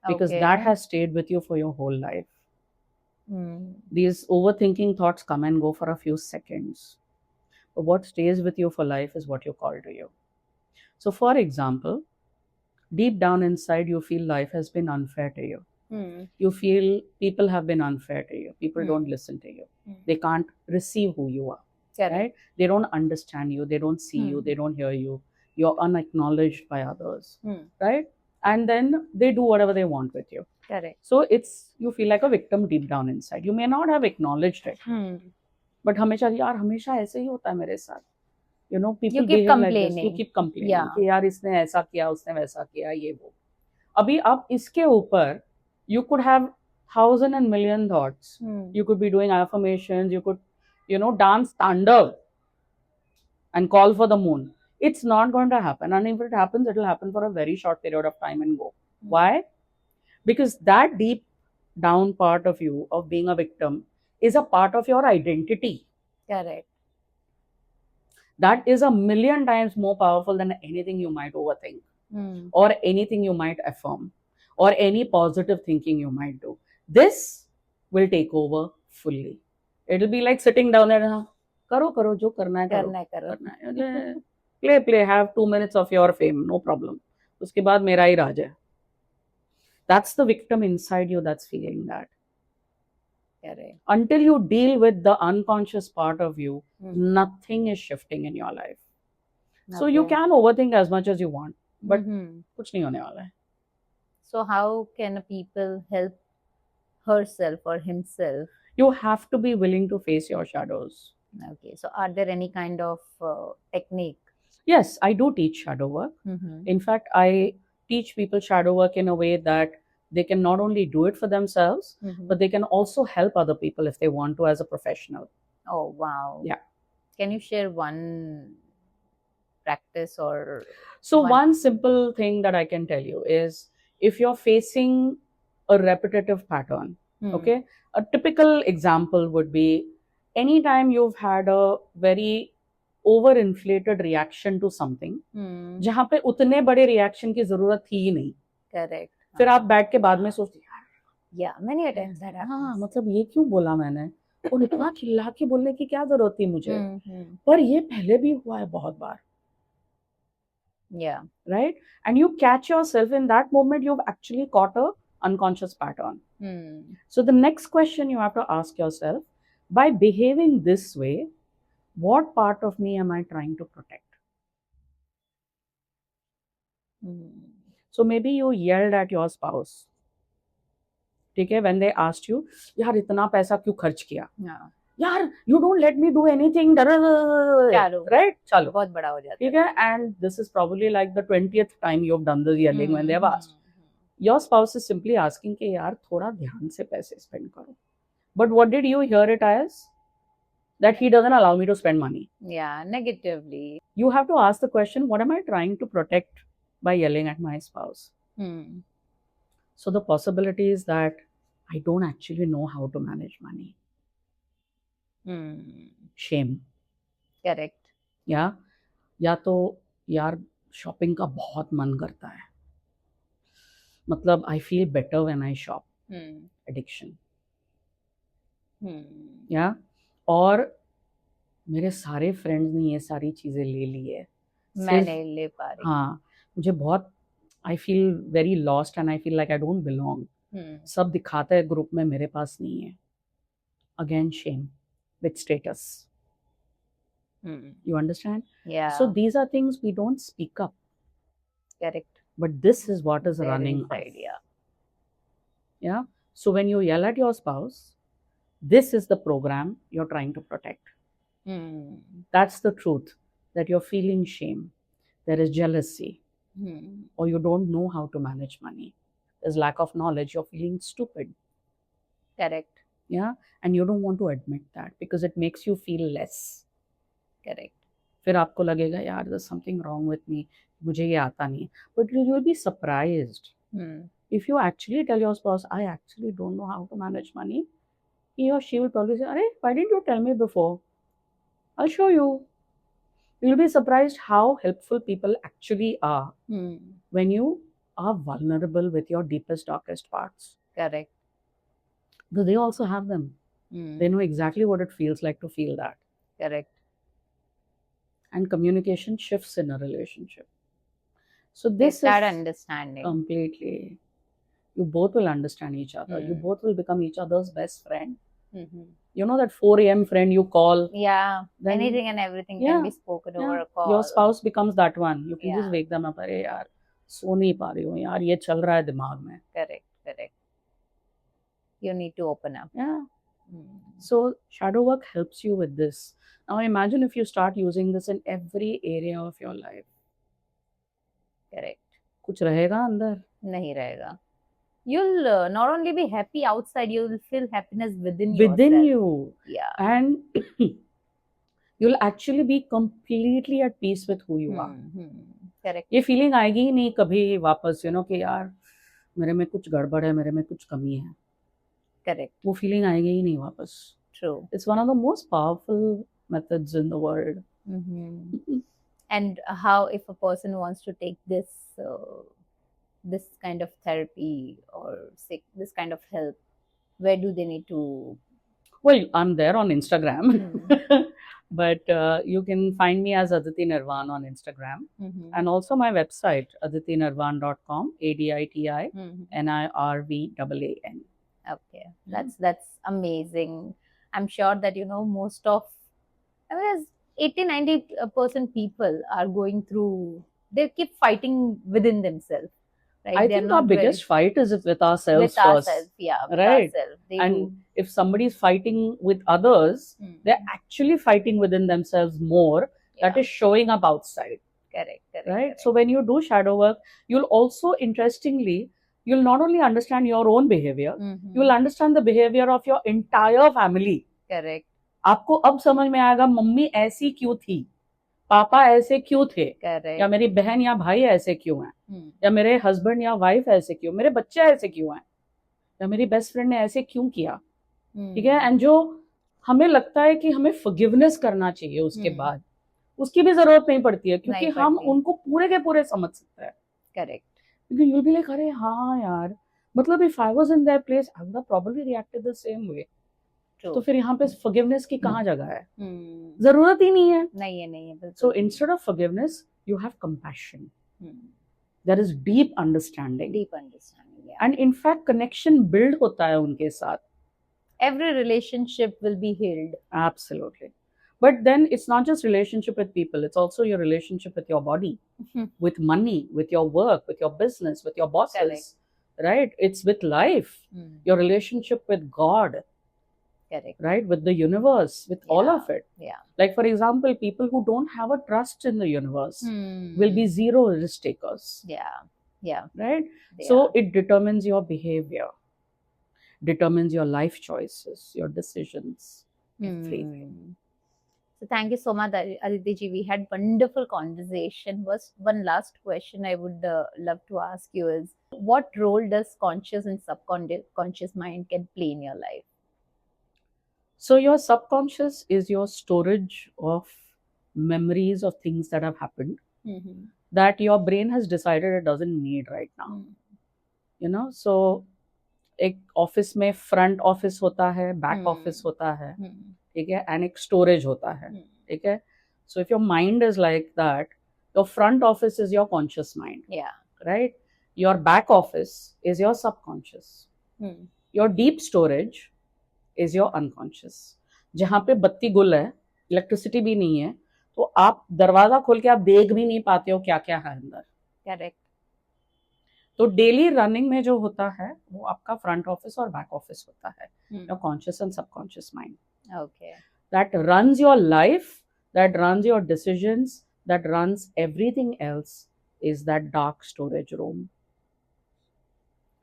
Because that has stayed with you for your whole life. These overthinking thoughts come and go for a few seconds. But what stays with you for life is what you call to you. So for example, deep down inside, you feel life has been unfair to you. You feel people have been unfair to you. People don't listen to you. They can't receive who you are. Right? They don't understand you. They don't see you. They don't hear you. You're unacknowledged by others. Right? And then they do whatever they want with you. Correct. So you feel like a victim deep down inside. You may not have acknowledged it. But हमेशा ऐसे ही होता है मेरे साथ. You know, people keep behave like this. You keep complaining. Yeah. कि यार इसने ऐसा किया, उसने वैसा किया, ये वो. अभी आप इसके ऊपर you could have 1,000 and million thoughts. You could be doing affirmations. You could, you know, dance tandav and call for the moon. It's not going to happen. And if it happens, it will happen for a very short period of time and go. Why? Because that deep down part of you, of being a victim, is a part of your identity. Correct. That is 1,000,000 times more powerful than anything you might overthink or anything you might affirm or any positive thinking you might do. This will take over fully. It'll be like sitting down there, karo, jo karna hai, karo. Play, have 2 minutes of your fame, no problem. Uske baad mera hi raaj hai. That's the victim inside you that's feeling that. Correct. Until you deal with the unconscious part of you, nothing is shifting in your life. So you can overthink as much as you want, but kuch nahi hone wala hai. So how can a people help herself or himself? You have to be willing to face your shadows. Okay, so are there any kind of technique? Yes, I do teach shadow work. In fact, I teach people shadow work in a way that they can not only do it for themselves, but they can also help other people if they want to as a professional. Oh, wow. Yeah. Can you share one practice or? So one simple thing that I can tell you is, if you're facing a repetitive pattern, okay, a typical example would be anytime you've had a very overinflated reaction to something, जहाँ पे उतने बड़े reaction की जरूरत थी ही नहीं, correct, फिर आप बैठ के बाद में सोचते या मैनी अ टाइम्स दैट हाँ मतलब ये क्यों बोला मैंने, और इतना चिल्ला के बोलने की क्या जरूरत थी मुझे, पर ये पहले भी हुआ है बहुत बार. Yeah. Right? And you catch yourself in that moment, you've actually caught a unconscious pattern. So the next question you have to ask yourself, by behaving this way, what part of me am I trying to protect? So maybe you yelled at your spouse. ठीक है, when they asked you, यार इतना पैसा क्यों खर्च किया? यार you don't let me do anything, right? चलो, बहुत बड़ा हो जाता है. ठीक है, and this is probably like the 20th time you've done the yelling when they have asked. Your spouse is simply asking कि यार थोड़ा ध्यान से पैसे spend करो. But what did you hear it as? That he doesn't allow me to spend money. Yeah, negatively. You have to ask the question, what am I trying to protect by yelling at my spouse? So the possibility is that I don't actually know how to manage money. Shame. Correct. Yeah. या तो यार shopping का बहुत मन करता है, मतलब I feel better when I shop, addiction. या और मेरे सारे फ्रेंड्स ने ये सारी चीजें ले ली है, मैं नहीं ले पा रही. हाँ, मुझे बहुत, I feel very lost and I feel like I don't belong. सब दिखाते हैं ग्रुप में, मेरे पास नहीं है. Again shame with status. You understand? Yeah. So these are things we don't speak up. Correct. But this is what is They're running inside. us. Yeah. So when you yell at your spouse, this is the program you're trying to protect. That's the truth, that you're feeling shame. There is jealousy. Or you don't know how to manage money. There's lack of knowledge. You're feeling stupid. Correct. Yeah. And you don't want to admit that because it makes you feel less. Correct. फिर आपको लगेगा यार there's something wrong with me, मुझे ये आता नहीं. But you will be surprised. If you actually tell your spouse, I actually don't know how to manage money, he or she will probably say, अरे why didn't you tell me before? I'll show you. You'll be surprised how helpful people actually are when you are vulnerable with your deepest, darkest parts. Correct. Because they also have them. They know exactly what it feels like to feel that. Correct. And communication shifts in a relationship. So They this start is understanding. completely. You both will understand each other. You both will become each other's best friend. You know that 4 a.m. friend you call. Yeah. Then, anything and everything can be spoken over a call. Your spouse becomes that one. You can just Yeah. wake them up. अरे यार सो नहीं पा रही हूँ यार, ये चल रहा है दिमाग में. Correct. Correct. You need to open up. Yeah. So shadow work helps you with this. Now imagine if you start using this in every area of your life. Correct. कुछ रहेगा अंदर? नहीं रहेगा. You'll not only be happy outside, you'll feel happiness within Within yourself. you. Yeah. And you'll actually be completely at peace with who you are. Correct. ये feeling आएगी ही नहीं कभी वापस, you know, कि यार मेरे में कुछ गड़बड़ है, मेरे में कुछ कमी है. Correct. वो फीलिंग आएगी ही नहीं वापस. True. It's one of the most powerful methods in the world. And how, if a person wants to take this this kind of therapy or this kind of help, where do they need to? Well, I'm there on Instagram. But you can find me as Aditi Nirvaan on Instagram. And also my website, aditinirvaan.com, ADITINIRVAAN. Okay, that's amazing. I'm sure that, you know, most of, I mean, 80-90% people are going through, they keep fighting within themselves. right? I They're think our not ready. biggest fight is with ourselves With first. ourselves, yeah, with Right. ourselves. They And do. if somebody is fighting with others, they're actually fighting within themselves more. That is showing up outside. Correct. Right. So when you do shadow work, you'll also, interestingly, you'll not only understand your own behavior, you will understand the behavior of your entire family. Correct. आपको अब समझ में आएगा mummy ऐसी क्यों थी, पापा ऐसे क्यों थे, या मेरी बहन या भाई ऐसे क्यों हैं, या मेरे हस्बैंड या वाइफ ऐसे क्यों, मेरे बच्चे ऐसे क्यों हैं, या मेरी बेस्ट फ्रेंड ने ऐसे क्यों किया. ठीक है. एंड जो हमें लगता है कि हमें फॉरगिवनेस करना चाहिए उसके बाद, उसकी भी जरूरत नहीं पड़ती है, क्योंकि हम उनको पूरे के पूरे समझ सकते हैं. करेक्ट. क्योंकि यू विल बी लाइक, अरे हाँ यार, मतलब if I was in their place I would have probably reacted the same way. तो फिर यहाँ पे फॉरगिवनेस की कहाँ जगह है, जरूरत ही नहीं है. नहीं है. So instead of forgiveness you have compassion. There is deep understanding. And in fact connection build होता है उनके साथ. Every relationship will be healed. Absolutely. But then it's not just relationship with people, it's also your relationship with your body, with money, with your work, with your business, with your bosses. Correct. Right? It's with life, your relationship with God. Correct. Right? With the universe, with all of it. Yeah. Like for example, people who don't have a trust in the universe will be zero risk takers. Yeah. Right? So it determines your behavior, determines your life choices, your decisions, everything. So thank you so much, Aditi ji. We had wonderful conversation. One last question I would love to ask you is, what role does conscious and subconscious mind can play in your life? So your subconscious is your storage of memories of things that have happened that your brain has decided it doesn't need right now. You know, so एक office में front office होता है, back office होता है, ठीक है, and एक storage होता है. ठीक है. So if your mind is like that, your front office is your conscious mind. Right. Your back office is your subconscious. Your deep storage is your unconscious. जहाँ पे बत्ती गुल है, इलेक्ट्रिसिटी भी नहीं है, तो आप दरवाजा खोल के आप देख भी नहीं पाते हो क्या क्या है अंदर. करेक्ट. तो डेली रनिंग में जो होता है वो आपका फ्रंट ऑफिस और बैक ऑफिस होता है, your conscious and subconscious mind. Okay. That runs your life, that runs your decisions, that runs everything else is that dark storage room,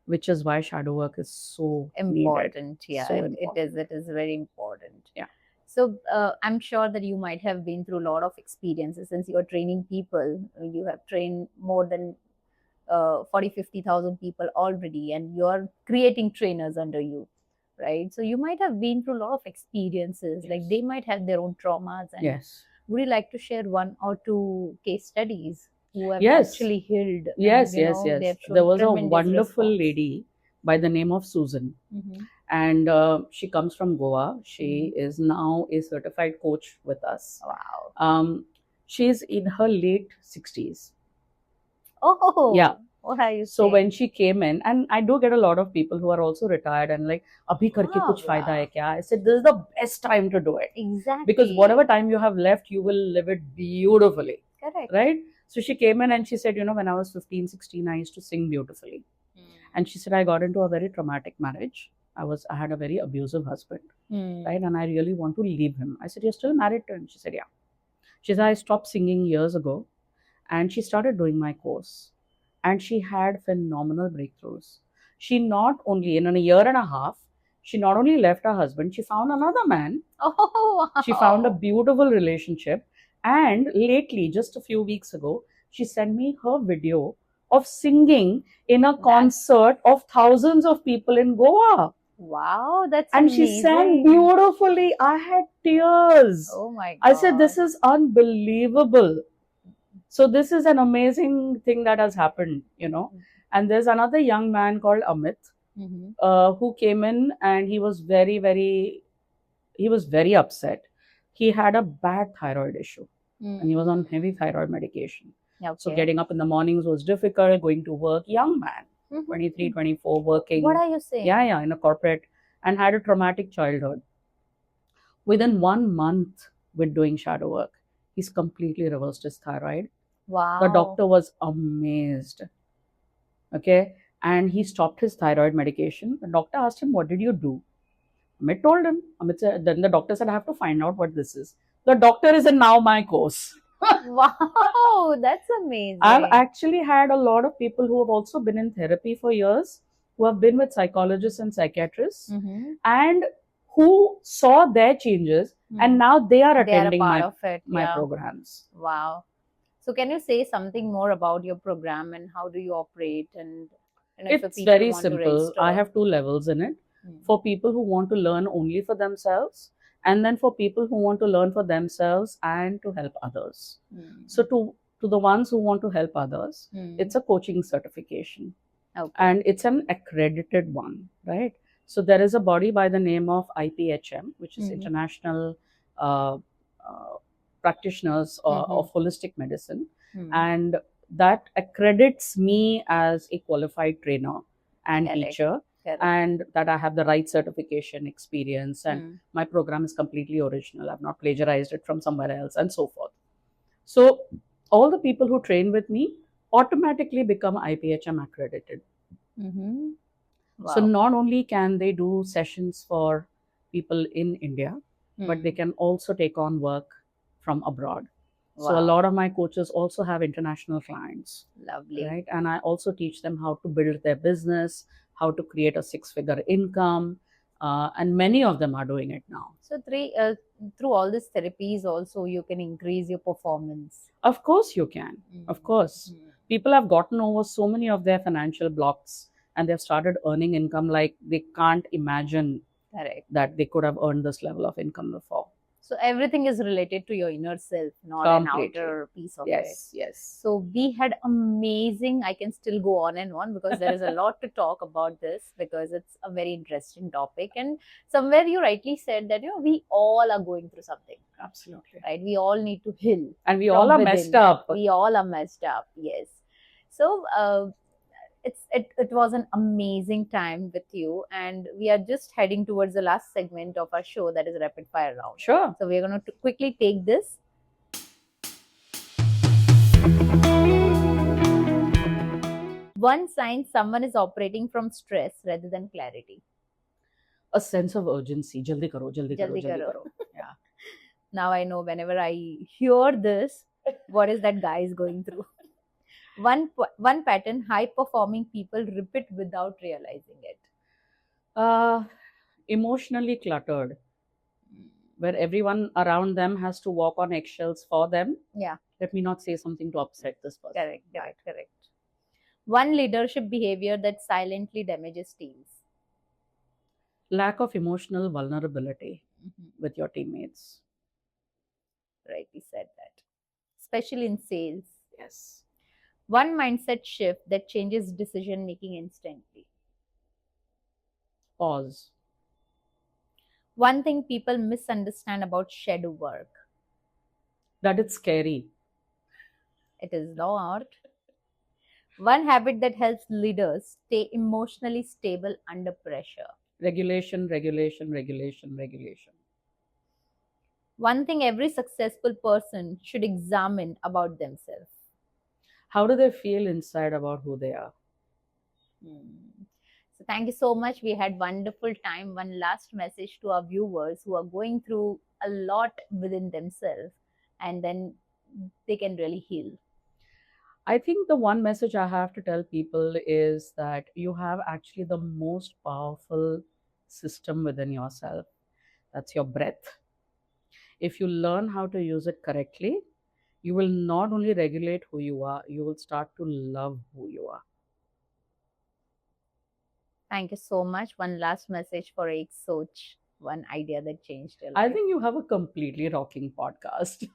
which is why shadow work is so important. Needed. So important. It is very important. Yeah. So I'm sure that you might have been through a lot of experiences since you're training people. You have trained more than 40,000-50,000 people already, and you're creating trainers under you, right? So you might have been through a lot of experiences. Yes. Like they might have their own traumas. And yes. Would you like to share one or two case studies who have yes. actually healed? Yes. There was a wonderful lady by the name of Susan. And she comes from Goa. She is now a certified coach with us. Wow. She's in her late 60s. Oh, yeah. What are you saying? So when she came in, and I do get a lot of people who are also retired and like, abhi karke kuch fayda hai kya? I said, this is the best time to do it. Exactly. Because whatever time you have left, you will live it beautifully. Correct. Right? So she came in and she said, you know, when I was 15, 16, I used to sing beautifully. And she said, I got into a very traumatic marriage. I had a very abusive husband. Right? And I really want to leave him. I said, you're still married to him? She said, yeah. She said, I stopped singing years ago. And she started doing my course. And she had phenomenal breakthroughs. She not only, in a year and a half, she not only left her husband, she found another man. Oh, wow. She found a beautiful relationship. And lately, just a few weeks ago, she sent me her video of singing in a concert of thousands of people in Goa. Wow, that's and amazing. She sang beautifully. I had tears. Oh my God. I said, this is unbelievable. So this is an amazing thing that has happened, you know. And there's another young man called Amit, who came in and he was very upset. He had a bad thyroid issue and he was on heavy thyroid medication. Okay. So getting up in the mornings was difficult, going to work, young man, 23, 24, working. What are you saying? Yeah, in a corporate, and had a traumatic childhood. Within 1 month with doing shadow work, he's completely reversed his thyroid. Wow. The doctor was amazed. Okay. And he stopped his thyroid medication. The doctor asked him, "What did you do?" Amit told him. Amit said, then the doctor said, "I have to find out what this is." The doctor is in now my course. Wow, that's amazing. I've actually had a lot of people who have also been in therapy for years, who have been with psychologists and psychiatrists, and who saw their changes, and now they are attending my programs. Wow. So can you say something more about your program and how do you operate? And it's very simple. I have 2 levels in it. For people who want to learn only for themselves, and then for people who want to learn for themselves and to help others. So to the ones who want to help others, it's a coaching certification. Okay. And it's an accredited one, right? So there is a body by the name of IPHM, which is International Practitioners of Holistic Medicine. And that accredits me as a qualified trainer and teacher. And that I have the right certification, experience, and my program is completely original. I've not plagiarized it from somewhere else, and so forth. So all the people who train with me automatically become IPHM accredited. Wow. So not only can they do sessions for people in India, but they can also take on work from abroad. So a lot of my coaches also have international clients. Lovely. Right? And I also teach them how to build their business, how to create a 6-figure income. And many of them are doing it now. So through all these therapies also you can increase your performance. Of course you can. Of course. People have gotten over so many of their financial blocks and they've started earning income like they can't imagine that they could have earned this level of income before. So everything is related to your inner self, not an outer piece of it. Yes. So we had amazing, I can still go on and on because there is a lot to talk about this because it's a very interesting topic. And somewhere you rightly said that, we all are going through something. Absolutely. Right? We all need to heal. And we all are messed up. We all are messed up, yes. So it was an amazing time with you, and we are just heading towards the last segment of our show, that is rapid fire round. Sure. So we're going to quickly take this. One sign someone is operating from stress rather than clarity. A sense of urgency. Jaldi karo, jaldi karo, Jaldi jaldi karo. karo. Yeah. Now I know whenever I hear this, what is that guy is going through. One pattern high performing people repeat without realizing it. Emotionally cluttered, where everyone around them has to walk on eggshells for them. Yeah. Let me not say something to upset this person. Correct. One leadership behavior that silently damages teams. Lack of emotional vulnerability with your teammates. Rightly said that. Especially in sales. Yes. One mindset shift that changes decision making instantly. Pause. One thing people misunderstand about shadow work. That it's scary. It is not. One habit that helps leaders stay emotionally stable under pressure. Regulation. One thing every successful person should examine about themselves. How do they feel inside about who they are? So thank you so much. We had wonderful time. One last message to our viewers who are going through a lot within themselves, and then they can really heal. I think the one message I have to tell people is that you have actually the most powerful system within yourself. That's your breath. If you learn how to use it correctly, you will not only regulate who you are, you will start to love who you are. Thank you so much. One last message for Ek Soch, one idea that changed your life. I think you have a completely rocking podcast.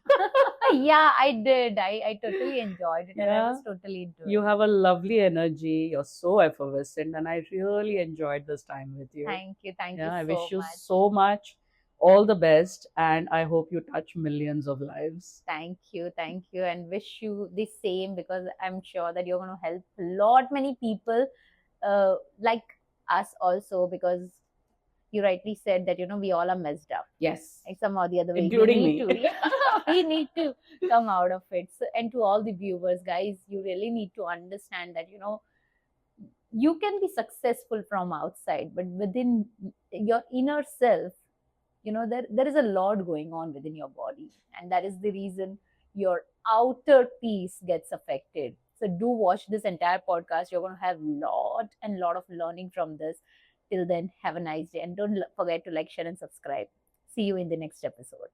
Yeah, I did. I totally enjoyed it. And I was totally into it. You have a lovely energy. You're so effervescent, and I really enjoyed this time with you. Thank you. Thank you so much. I wish you so much. All the best, and I hope you touch millions of lives. Thank you, and wish you the same, because I'm sure that you're going to help many people like us also, because you rightly said that we all are messed up. Yes, like some or the other way, including me. We need to come out of it. So, and to all the viewers, guys, you really need to understand that you can be successful from outside, but within your inner self, there is a lot going on within your body, and that is the reason your outer peace gets affected. So do watch this entire podcast. You're going to have lot of learning from this. Till then, have a nice day, and don't forget to like, share, and subscribe. See you in the next episode.